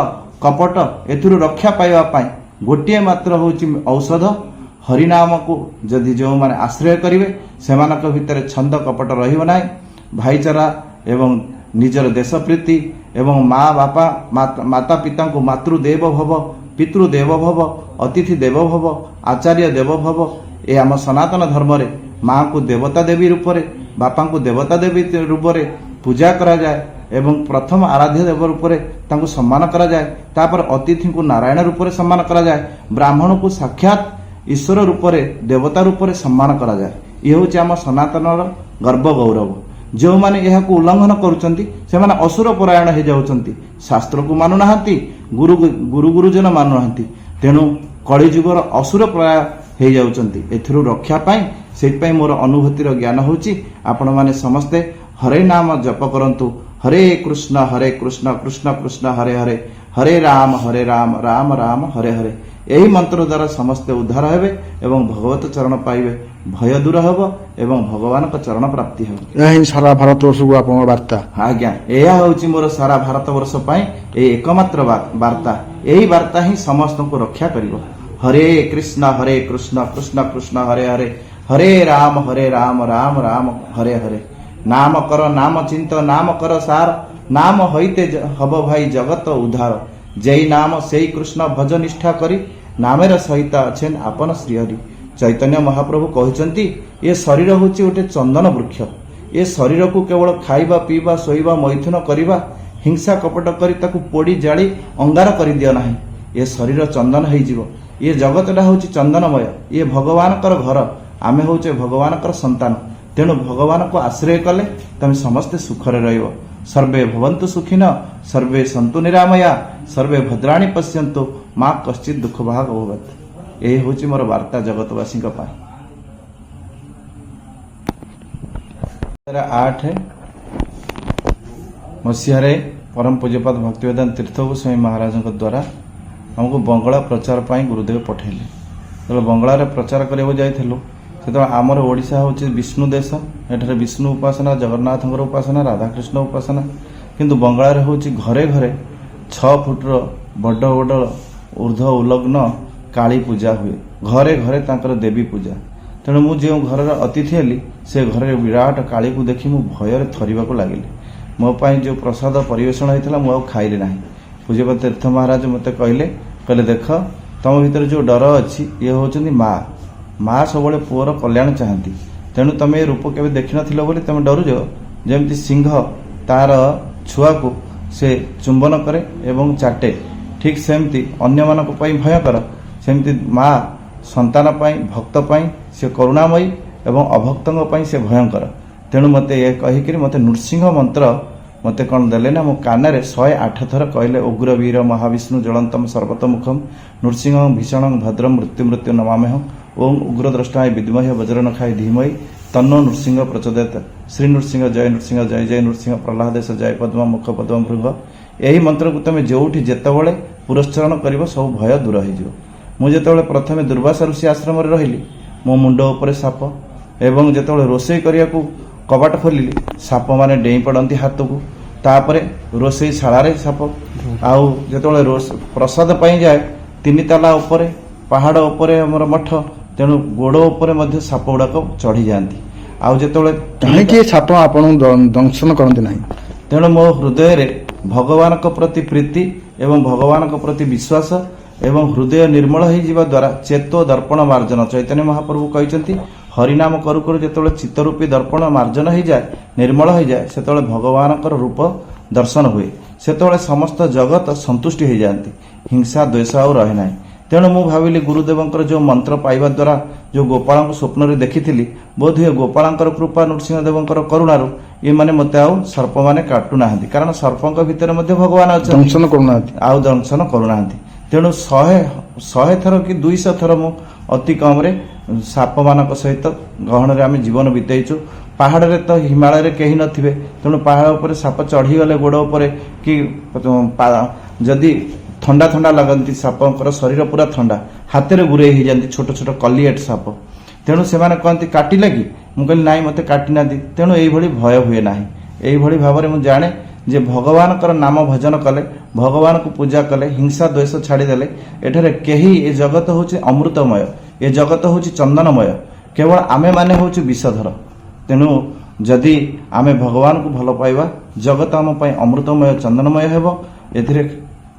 कपट एथुरु रक्षा पाइबा पाई गोटे मात्र होची औषध हरिनाम को जदि जो माने आश्रय करिवे सेमानक भितर छंद कपट रहिबो नाही। ଭାଇଚାରା ଏବଂ ନିଜର ଦେଶ ପ୍ରୀତି ଏବଂ ମା ବାପା ମାତା ପିତାଙ୍କୁ ମାତୃଦେବ ଭବ ପିତୃଦେବ ଭବ ଅତିଥି ଦେବ ଭବ ଆଚାର୍ଯ୍ୟ ଦେବ ଭବ ଏ ଆମ ସନାତନ ଧର୍ମରେ ମାଙ୍କୁ ଦେବତା ଦେବୀ ରୂପରେ ବାପାଙ୍କୁ ଦେବତା ଦେବୀ ରୂପରେ ପୂଜା କରାଯାଏ ଏବଂ ପ୍ରଥମ ଆରାଧ୍ୟ ଦେବ ରୂପରେ ତାଙ୍କୁ ସମ୍ମାନ କରାଯାଏ। ତାପରେ ଅତିଥିଙ୍କୁ ନାରାୟଣ ରୂପରେ ସମ୍ମାନ କରାଯାଏ। ବ୍ରାହ୍ମଣକୁ ସାକ୍ଷାତ ଈଶ୍ୱର ରୂପରେ ଦେବତା ରୂପରେ ସମ୍ମାନ କରାଯାଏ। ଇଏ ହେଉଛି ଆମ ସନାତନର ଗର୍ବ ଗୌରବ। ଯେଉଁମାନେ ଏହାକୁ ଉଲ୍ଲଂଘନ କରୁଛନ୍ତି ସେମାନେ ଅସୁର ପରାୟଣ ହେଇଯାଉଛନ୍ତି, ଶାସ୍ତ୍ରକୁ ମାନୁନାହାନ୍ତି, ଗୁରୁଜନ ମାନୁନାହାନ୍ତି। ତେଣୁ କଳିଯୁଗର ଅସୁର ପ୍ରାୟ ହେଇଯାଉଛନ୍ତି। ଏଥିରୁ ରକ୍ଷା ପାଇଁ ସେଇଥିପାଇଁ ମୋର ଅନୁଭୂତିର ଜ୍ଞାନ ହେଉଛି ଆପଣମାନେ ସମସ୍ତେ ହରେ ନାମ ଜପ କରନ୍ତୁ। ହରେ କୃଷ୍ଣ କୃଷ୍ଣ କୃଷ୍ଣ ହରେ ହରେ, ହରେ ରାମ ରାମ ରାମ ହରେ ହରେ। ଏହି ମନ୍ତ୍ର ଦ୍ୱାରା ସମସ୍ତେ ଉଦ୍ଧାର ହେବେ ଏବଂ ଭଗବତ ଚରଣ ପାଇବେ, ଭୟ ଦୂର ହେବ ଏବଂ ଭଗବାନଙ୍କ ଚରଣ ପ୍ରାପ୍ତି ହେବ। ଏହା ହିଁ ସାରା ଭାରତବର୍ଷକୁ ଆପଣଙ୍କ ବାର୍ତ୍ତା। ଆଜ୍ଞା, ଏହା ହେଉଛି ମୋର ସାରା ଭାରତବର୍ଷ ପାଇଁ ଏହି ଏକମାତ୍ର ବାର୍ତ୍ତା। ଏହି ବାର୍ତ୍ତା ହିଁ ସମସ୍ତଙ୍କୁ ରକ୍ଷା କରିବ। ହରେ କୃଷ୍ଣ କୃଷ୍ଣ କୃଷ୍ଣ ହରେ ହରେ, ହରେ ରାମ ରାମ ରାମ ହରେ ହରେ। ନାମ କର ନାମ ଚିନ୍ତ ନାମ କର ସାର, ନାମ হইতে হব ভাই জগত উদ্ধার। যেই নাম সেই কৃষ্ণ ভজ নিষ্ঠা করি, নামের সহিত আছেন আপন শ্রীহরি। চৈতন্য মহাপ্রভু କହିଛନ୍ତି ଏ ଶରୀର ହେଉଛି ଗୋଟେ ଚନ୍ଦନ ବୃକ୍ଷ। ଏ ଶରୀରକୁ କେବଳ ଖାଇବା ପିଇବା ଶୋଇବା ମୈଥୁନ କରିବା ହିଂସା କପଟ କରି ତାକୁ ପୋଡ଼ି ଜାଳି ଅଙ୍ଗାର କରିଦିଅ ନାହିଁ। ଏ ଶରୀର ଚନ୍ଦନ ହେଇଯିବ। ଏ ଜଗତଟା ହେଉଛି ଚନ୍ଦନମୟ। ଇଏ ଭଗବାନଙ୍କର ଘର, ଆମେ ହେଉଛେ ଭଗବାନଙ୍କର ସନ୍ତାନ। ତେଣୁ ଭଗବାନଙ୍କୁ ଆଶ୍ରୟ କଲେ ତମେ ସମସ୍ତେ ସୁଖରେ ରହିବ। ସର୍ବେ ଭବନ୍ତୁ ସୁଖିନ, ସର୍ବେ ସନ୍ତୁ ନିରାମୟା, ସର୍ବେ ଭଦ୍ରାଣୀ ପଶ୍ୟନ୍ତୁ, ମା କଶ୍ଚିତ୍ ଦୁଃଖ ଭାଗ ଭବେତ୍। ଏହି ହେଉଛି ମୋର ବାର୍ତ୍ତା ଜଗତବାସୀଙ୍କ ପାଇଁ। 2008 ମସିହାରେ ପରମ ପୂଜ୍ୟପାଦ ଭକ୍ତିବେଦାନ୍ତ ତୀର୍ଥ ଗୋସ୍ୱାମୀ ମହାରାଜଙ୍କ ଦ୍ୱାରା ଆମକୁ ବଙ୍ଗଳା ପ୍ରଚାର ପାଇଁ ଗୁରୁଦେବ ପଠାଇଲେ। ଯେତେବେଳେ ବଙ୍ଗଳାରେ ପ୍ରଚାର କରିବାକୁ ଯାଇଥିଲୁ ସେତେବେଳେ ଆମର ଓଡ଼ିଶା ହେଉଛି ବିଷ୍ଣୁ ଦେଶ। ଏଠାରେ ବିଷ୍ଣୁ ଉପାସନା, ଜଗନ୍ନାଥଙ୍କର ଉପାସନା, ରାଧାକୃଷ୍ଣ ଉପାସନା। କିନ୍ତୁ ବଙ୍ଗଳାରେ ହେଉଛି ଘରେ ଘରେ 6 ଫୁଟର ବଡ଼ ବଡ଼ ଉର୍ଦ୍ଧ୍ୱ ଉଲଗ୍ନ କାଳୀ ପୂଜା ହୁଏ। ଘରେ ଘରେ ତାଙ୍କର ଦେବୀ ପୂଜା। ତେଣୁ ମୁଁ ଯେଉଁ ଘରର ଅତିଥି ହେଲି ସେ ଘରେ ବିରାଟ କାଳୀକୁ ଦେଖି ମୁଁ ଭୟରେ ଥରିବାକୁ ଲାଗିଲି। ମୋ ପାଇଁ ଯେଉଁ ପ୍ରସାଦ ପରିବେଷଣ ହୋଇଥିଲା ମୁଁ ଆଉ ଖାଇଲି ନାହିଁ। ପୂଜ୍ୟପାଦ ତୀର୍ଥ ମହାରାଜ ମୋତେ କହିଲେ ଦେଖ ତମ ଭିତରେ ଯେଉଁ ଡର ଅଛି ଇଏ ହେଉଛନ୍ତି ମା ସବୁବେଳେ ପୁଅର କଲ୍ୟାଣ ଚାହାନ୍ତି। ତେଣୁ ତମେ ଏ ରୂପ କେବେ ଦେଖିନଥିଲ ବୋଲି ତମେ ଡରୁଛ। ଯେମିତି ସିଂହ ତାର ଛୁଆକୁ ସେ ଚୁମ୍ବନ କରେ ଏବଂ ଚାଟେ, ଠିକ୍ ସେମିତି ଅନ୍ୟମାନଙ୍କ ପାଇଁ ଭୟଙ୍କର, ସେମିତି ମା ସନ୍ତାନ ପାଇଁ ଭକ୍ତ ପାଇଁ ସେ କରୁଣାମୟୀ ଏବଂ ଅଭକ୍ତଙ୍କ ପାଇଁ ସେ ଭୟଙ୍କର। ତେଣୁ ମୋତେ ଏ କହିକିରି ମୋତେ ନୃସିଂହ ମନ୍ତ୍ର ମୋତେ କ'ଣ ଦେଲେ ନା ମୋ କାନରେ 108 ଥର କହିଲେ, ଉଗ୍ର ବୀର ମହାବିଷ୍ଣୁ ଜ୍ୱଳନ୍ତମ ସର୍ବତୋମୁଖମ୍ ନୃସିଂହଂ ଭୀଷଣଂ ଭଦ୍ରଂ ମୃତ୍ୟୁ ନମାମ୍ୟହଂ ଓಂ ଉଗ୍ରଦ୍ରଷ୍ଟାୟ ବିଦ୍ମହେ ବଜ୍ରନଖାୟ ଧୀମହି ତନ୍ନୋ ନୃସିଂହ ପ୍ରଚୋଦୟାତ୍। ଶ୍ରୀ ନୃସିଂହ ଜୟ ନୃସିଂହ ପ୍ରହ୍ଲାଦେଶ ଜୟ ପଦ୍ମ ମୁଖ ପଦ୍ମ ଭୃଙ୍ଗ। ଏହି ମନ୍ତ୍ରକୁ ତୁମେ ଯେଉଁଠି ଯେତେବେଳେ ପୁରସ୍ଚରଣ କରିବ ସବୁ ଭୟ ଦୂର ହୋଇଯିବ। ମୁଁ ଯେତେବେଳେ ପ୍ରଥମେ ଦୁର୍ବାସା ଋଷି ଆଶ୍ରମରେ ରହିଲି ମୋ ମୁଣ୍ଡ ଉପରେ ସାପ, ଏବଂ ଯେତେବେଳେ ରୋଷେଇ କରିବାକୁ କବାଟ ଖୋଲିଲି ସାପମାନେ ଡେଇଁ ପଡ଼ନ୍ତି ହାତକୁ। ତାପରେ ରୋଷେଇ ଶାଳାରେ ସାପ, ଆଉ ଯେତେବେଳେ ପ୍ରସାଦ ପାଇଁ ଯାଏ 3 ତାଲା ଉପରେ ପାହାଡ଼ ଉପରେ ଆମର ମଠ, ତେଣୁ ଗୋଡ଼ ଉପରେ ମଧ୍ୟ ସାପ ଗୁଡ଼ାକ ଚଢ଼ିଯାଆନ୍ତି। ଆଉ ଯେତେବେଳେ କାହିଁକି ସାପ ଆପଣଙ୍କୁ ଦଂଶନ କରନ୍ତି ନାହିଁ? ତେଣୁ ମୋ ହୃଦୟରେ ଭଗବାନଙ୍କ ପ୍ରତି ପ୍ରୀତି ଏବଂ ଭଗବାନଙ୍କ ପ୍ରତି ବିଶ୍ୱାସ ଏବଂ ହୃଦୟ ନିର୍ମଳ ହୋଇଯିବା ଦ୍ୱାରା ଚେତୋ ଦର୍ପଣ ମାର୍ଜନ। ଚୈତନ୍ୟ ମହାପ୍ରଭୁ କହିଛନ୍ତି ହରିନାମ କରୁ କରୁ ଯେତେବେଳେ ଚିତ୍ତରୂପୀ ଦର୍ପଣ ମାର୍ଜନ ହୋଇଯାଏ, ନିର୍ମଳ ହୋଇଯାଏ, ସେତେବେଳେ ଭଗବାନଙ୍କର ରୂପ ଦର୍ଶନ ହୁଏ। ସେତେବେଳେ ସମସ୍ତ ଜଗତ ସନ୍ତୁଷ୍ଟି ହୋଇଯାଆନ୍ତି, ହିଂସା ଦ୍ୱେଷ ଆଉ ରହେ ନାହିଁ। ତେଣୁ ମୁଁ ଭାବିଲି ଗୁରୁଦେବଙ୍କର ଯେଉଁ ମନ୍ତ୍ର ପାଇବା ଦ୍ୱାରା ଯେଉଁ ଗୋପାଳଙ୍କୁ ସ୍ୱପ୍ନରେ ଦେଖିଥିଲି, ବୋଧହୁଏ ଗୋପାଳଙ୍କର କୃପା ନୃସିଂହଦେବଙ୍କର କରୁଣାରୁ ଏମାନେ ମୋତେ ଆଉ ସର୍ପମାନେ କାଟୁନାହାନ୍ତି, କାରଣ ସର୍ପଙ୍କ ଭିତରେ ମଧ୍ୟ ଭଗବାନ ଅଛନ୍ତି, ଦଂଶନ କରୁନାହାନ୍ତି ଆଉ ଦଂଶନ କରୁନାହାନ୍ତି। ତେଣୁ 100 ଥର କି 200 ଥର ମୁଁ ଅତି କମରେ ସାପମାନଙ୍କ ସହିତ ଗହଣରେ ଆମେ ଜୀବନ ବିତେଇଛୁ। ପାହାଡ଼ରେ ତ ହିମାଳୟରେ କେହି ନଥିବେ, ତେଣୁ ପାହାଡ଼ ଉପରେ ସାପ ଚଢ଼ିଗଲେ ଗୋଡ଼ ଉପରେ କି ଯଦି ଥଣ୍ଡା ଲାଗନ୍ତି, ସାପଙ୍କର ଶରୀର ପୁରା ଥଣ୍ଡା, ହାତରେ ଗୁରେଇ ହେଇଯାନ୍ତି ଛୋଟ ଛୋଟ କଲିଏଟ ସାପ। ତେଣୁ ସେମାନେ କହନ୍ତି କାଟିଲା କି? ମୁଁ କହିଲି ନାଇଁ, ମୋତେ କାଟି ନାହାନ୍ତି। ତେଣୁ ଏଇଭଳି ଭୟ ହୁଏ ନାହିଁ। ଏଇଭଳି ଭାବରେ ମୁଁ ଜାଣେ ଯେ ଭଗବାନଙ୍କର ନାମ ଭଜନ କଲେ, ଭଗବାନଙ୍କୁ ପୂଜା କଲେ, ହିଂସା ଦ୍ୱେଷ ଛାଡ଼ିଦେଲେ ଏଠାରେ କେହି, ଏ ଜଗତ ହେଉଛି ଅମୃତମୟ, ଏ ଜଗତ ହେଉଛି ଚନ୍ଦନମୟ, କେବଳ ଆମେମାନେ ହେଉଛୁ ବିଷଧର। ତେଣୁ जदि आमे भगवान को भल पाइबा जगत आम पाई अमृतमय चंदनमय हेब एथिरे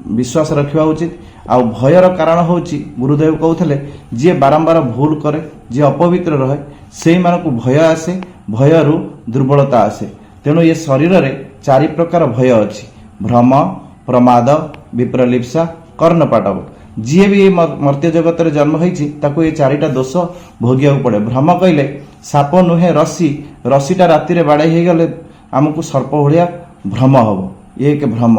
विश्वास रखा उचित। आउ भयर कारण होची गुरुदेव कहते जी बारंबार भूल करे जी अपवित्र रहे से मानक भय आसे भयरु दुर्बलता आसे। तेणु ये शरीर रे चारि प्रकार भय अछि भ्रम प्रमाद विप्रलिप्सा कर्णपाटव। जी भी मर्त्य जगत रे जन्म होईची ताको ये चारिटा दोष भोगिया पड़े। भ्रम कहले साप नुहे रसी रसीटा राति रे बाड़े हो गले आमको सर्प भलिया भ्रम हम ये एक भ्रम।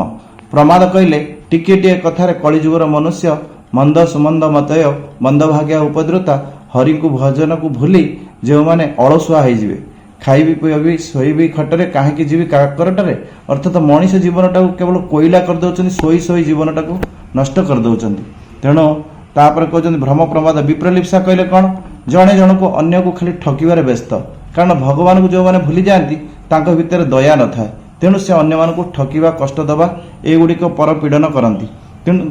प्रमाद कहले टिके टिके कथार कलिजुगर मनुष्य मंद सुमंद मतय मंद भाग्या उपद्रुता हरि को भजन को भूली जो माने अलसुआ होइजिवे खाइबी पिबी शोइबी खटरे काहेकि जीवी काकरटारे अर्थात मनीष जीवनटा केवल कोईला कर दउछन सोई सोई जीवनटा को नष्ट कर दउछन। तेणु तापर कहते भ्रम प्रमाद विप्रलिप्सा कहले कौन जड़े जन को अन्य को खाली ठकिबारे व्यस्त कारण भगवान को जो माने भूली जाती तांको भितर दया न थाए। तेणु से अन्य मान को ठकिबा कष्ट दबा एगुड़िक परपीड़न करती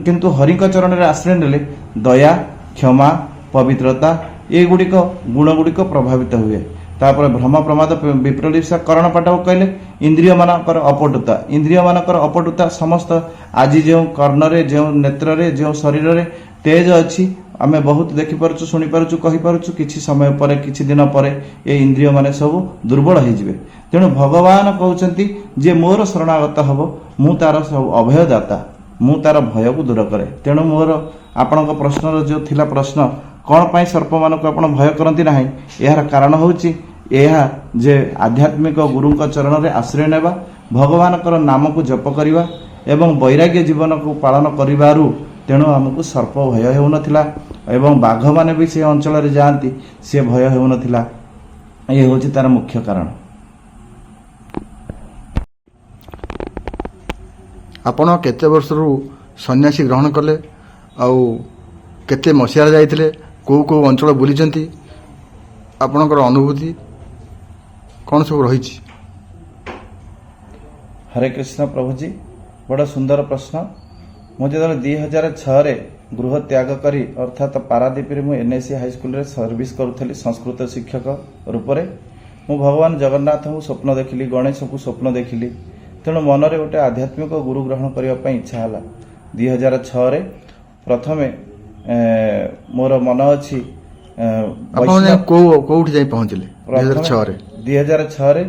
किंतु हरि चरण में आश्रय नेले दया क्षमा पवित्रता एगुड़िक गुण गुड़िक प्रभावित हुए। तापर भ्रम प्रमाद विप्रलिप्सा करण पाठक कहले इंद्रिय मानकर अपटुता इंद्रिय मानकर अपटुता समस्त आज जो कर्णरे जो नेत्र जो शरीर रे तेज अच्छी आमे बहुत देखि पारछु सुनि पारछु कहि पारछु किछि समय पर किछि दिन पर ए इंद्रिय माने सब दुर्बल हो जिवे। तेणु भगवान कहउचंती जे मोर शरणागत हबो मु तार सब अभयदाता मु तार भय को दूर करे। तेणु मोर आपणक प्रश्न जो थिला प्रश्न कौन पाई सर्प मानक आपण भय करती नाही यार कारण होउची यह जे आध्यात्मिक गुरु चरण रे आश्रय नेबा भगवानकर नाम को जप करिबा एवं वैराग्य जीवन को पालन करिबारु तेणु आमको सर्प भय हेउ नथिला एवं बाघ माने भी से अंचल रे जांती से भय हेउ नथिला। ये होची तार मुख्य कारण। आपण केते वर्षरू सन्यासी ग्रहण कले आउ केते मसिया जाइथिले को को अंचल बुलीचंती आपणकर अनुभूति कौन सब रही? हरे कृष्ण प्रभु जी बड़ा सुंदर प्रश्न। मुझे 2006 गृह त्याग करी अर्थात पारादीप मु एनएससी हाईस्कूल रे सर्विस करुथली संस्कृत शिक्षक रूप में मु भगवान जगन्नाथ को स्वप्न देखिली गणेश को स्वप्न देखिली। तेणु मन रे गोटे आध्यात्मिक गुरु ग्रहण करने इच्छा है। 2006 प्रथमे मोर मन अच्छी कोठी जाई पहुंचले 2006 रे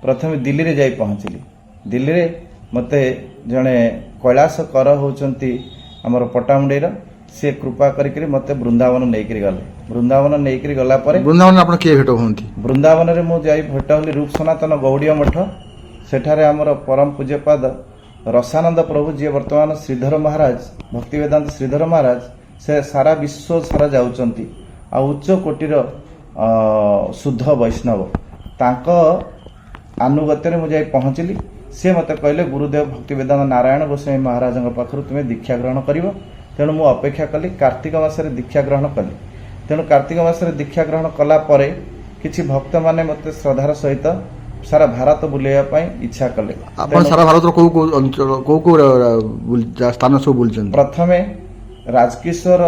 प्रथमे दिल्ली रे जाई पहुंचली। दिल्ली रे मते जणे कैलाश कर होचंती हमर पटामुंडी रा से कृपा करिकरी मते वृंदावन नेकरी गले। वृंदावन नेकरी गला परे वृंदावन आपण के भेट होंती? वृंदावन रे मु जाई भेट होली रूप सनातन गौड़ीय मठ सेठारे हमर परम पूज्यपाद रसानंद प्रभु जी वर्तमान श्रीधर महाराज भक्ति वेदांत श्रीधर महाराज से सारा विश्व सारा जाउचंती आ उच्च कोटिर शुद्ध वैष्णव तांको अनुगत्य मुझे पहुंचली। से मते कहले गुरुदेव भक्ति वेदांत नारायण गोस्वामी महाराज पाखरु तुमे दीक्षा ग्रहण करिवो। तेणु मु अपेक्षा कली कार्तिक मासरे दीक्षा ग्रहण कली। तेणु कार्तिक मासरे दीक्षा ग्रहण कला परे किछि भक्त माने मते श्रद्धार सहित सारा भारत बुलेया पई इच्छा कले। आपण सारा भारत रो को अंचल को स्थान सब बुलचन? प्रथमे राजकिशोर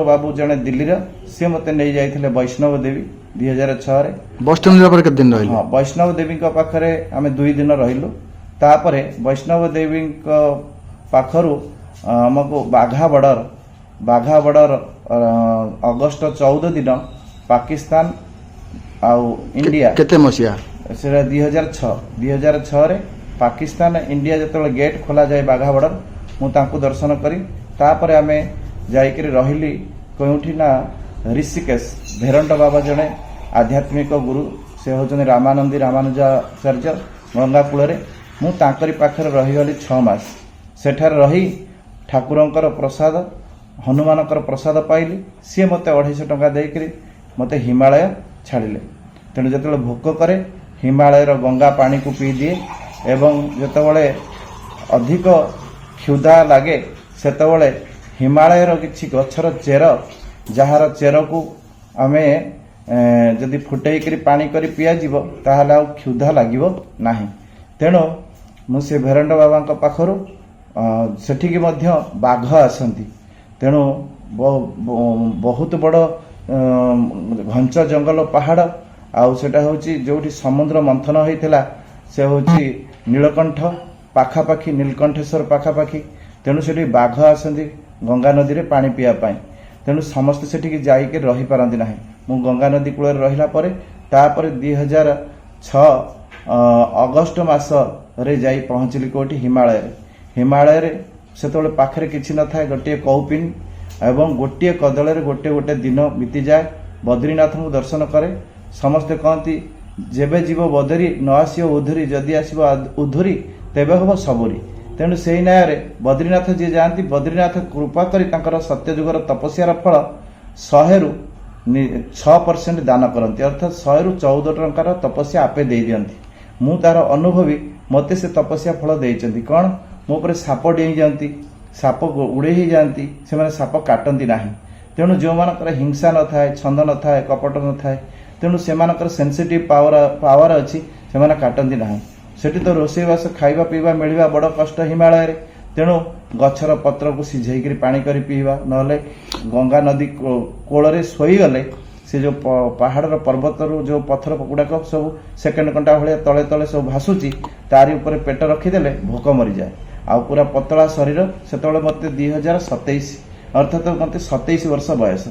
बाबू जने दिल्ली रे से मते नै जाइथिले वैष्णव देवी 2006 रे। वैष्णव पर केते दिन रहिलो? हां वैष्णव देवी का पाखरे आमे 2 दिन रहिलो। तापरे वैष्णव देवी का पाखरु हमको बाघा बॉर्डर अगस्त 14 दिन पाकिस्तान आउ इंडिया केते मसिया से 2006 रे पाकिस्तान इंडिया जतले गेट खोला जाए बाघा बॉर्डर मु तांको दर्शन करी तापरे आमे जाइकरी रहिली कोउठी ना ऋषिकेश भेरंट बाबा जने आध्यात्मिक गुरु से होजने रामानंदी रामानुजाचार्य गंगा कूल मु तांकरी पाखरे रहीगली 6 मास सेठार रही ठाकुरंकर प्रसाद हनुमानकर प्रसाद पाइली। सी मते 250 टंका देकरी मते हिमालय छाड़िले। तेणु जिते भोक करे हिमालय गंगा पानी को पी दिए एवं जितेबाला अधिक क्षुधा लगे सेतबले हिमालय किसी गछर चेर जार चेर को आमे जदि फुटेकरी पानी करी पिया जीव ताहले आ क्षुधा लागिवो नाही। तेणु मुझे भेरंड बाबा पाखरु सेठिकी मध्य बाघ आसंती। तेणु बहुत बड़ घंच जंगल पहाड़ ଆଉ ସେଟା ହେଉଛି ଯୋଉଠି ସମୁଦ୍ର ମନ୍ଥନ ହୋଇଥିଲା ସେ ହେଉଛି ନୀଳକଣ୍ଠ ପାଖାପାଖି, ନୀଳକଣ୍ଠେଶ୍ୱର ପାଖାପାଖି। ତେଣୁ ସେଠି ବାଘ ଆସନ୍ତି ଗଙ୍ଗା ନଦୀରେ ପାଣି ପିଇବା ପାଇଁ। ତେଣୁ ସମସ୍ତେ ସେଠିକି ଯାଇକି ରହିପାରନ୍ତି ନାହିଁ। ମୁଁ ଗଙ୍ଗା ନଦୀ କୂଳରେ ରହିଲା ପରେ ତାପରେ 2006 ଅଗଷ୍ଟ ମାସରେ ଯାଇ ପହଞ୍ଚିଲି କୋଉଠି ହିମାଳୟରେ ସେତେବେଳେ ପାଖରେ କିଛି ନଥାଏ, ଗୋଟିଏ କୌପିନ ଏବଂ ଗୋଟିଏ କଦଳରେ ଗୋଟେ ଦିନ ବିତିଯାଏ। ବଦ୍ରୀନାଥଙ୍କୁ ଦର୍ଶନ କରେ। ସମସ୍ତେ କହନ୍ତି ଯେବେ ଯିବ ବଦରୀ ନ ଆସିବ ଉଧୁରୀ, ଯଦି ଆସିବ ଉଧୁରୀ ତେବେ ହେବ ସବୁରୀ। ତେଣୁ ସେହି ନ୍ୟାୟରେ ବଦ୍ରୀନାଥ ଯିଏ ଯାଆନ୍ତି, ବଦ୍ରୀନାଥ କୃପା କରି ତାଙ୍କର ସତ୍ୟଯୁଗର ତପସ୍ୟାର ଫଳ 100ରୁ 6% ଦାନ କରନ୍ତି, ଅର୍ଥାତ୍ 100ରୁ 14 ଟଙ୍କାର ତପସ୍ୟା ଆପେ ଦେଇଦିଅନ୍ତି। ମୁଁ ତାର ଅନୁଭବୀ, ମୋତେ ସେ ତପସ୍ୟା ଫଳ ଦେଇଛନ୍ତି। କ'ଣ? ମୋ ଉପରେ ସାପ ଡେଇଁ ଯାଆନ୍ତି, ସାପ ଉଡ଼େଇ ହେଇଯାଆନ୍ତି, ସେମାନେ ସାପ କାଟନ୍ତି ନାହିଁ। ତେଣୁ ଯେଉଁମାନଙ୍କର ହିଂସା ନଥାଏ, ଛନ୍ଦ ନଥାଏ, କପଟ ନଥାଏ, ତେଣୁ ସେମାନଙ୍କର ସେନ୍ସିଟିଭ୍ ପାୱାର ଅଛି, ସେମାନେ କାଟନ୍ତି ନାହିଁ। ସେଠି ତ ରୋଷେଇବାସ ଖାଇବା ପିଇବା ମିଳିବା ବଡ଼ କଷ୍ଟ ହିମାଳୟରେ। ତେଣୁ ଗଛର ପତ୍ରକୁ ସିଝେଇକିରି ପାଣି କରି ପିଇବା, ନହେଲେ ଗଙ୍ଗା ନଦୀ କୋଳରେ ଶୋଇଗଲେ ସେ ଯେଉଁ ପାହାଡ଼ର ପର୍ବତରୁ ଯେଉଁ ପଥର ଗୁଡ଼ାକ ସବୁ ସେକେଣ୍ଡ କଣ୍ଟା ଭଳିଆ ତଳେ ତଳେ ସବୁ ଭାସୁଛି, ତାରି ଉପରେ ପେଟ ରଖିଦେଲେ ଭୋକ ମରିଯାଏ। ଆଉ ପୁରା ପତଳା ଶରୀର। ସେତେବେଳେ ମୋତେ 2027, ଅର୍ଥାତ୍ ମୋତେ 27 ବର୍ଷ ବୟସ।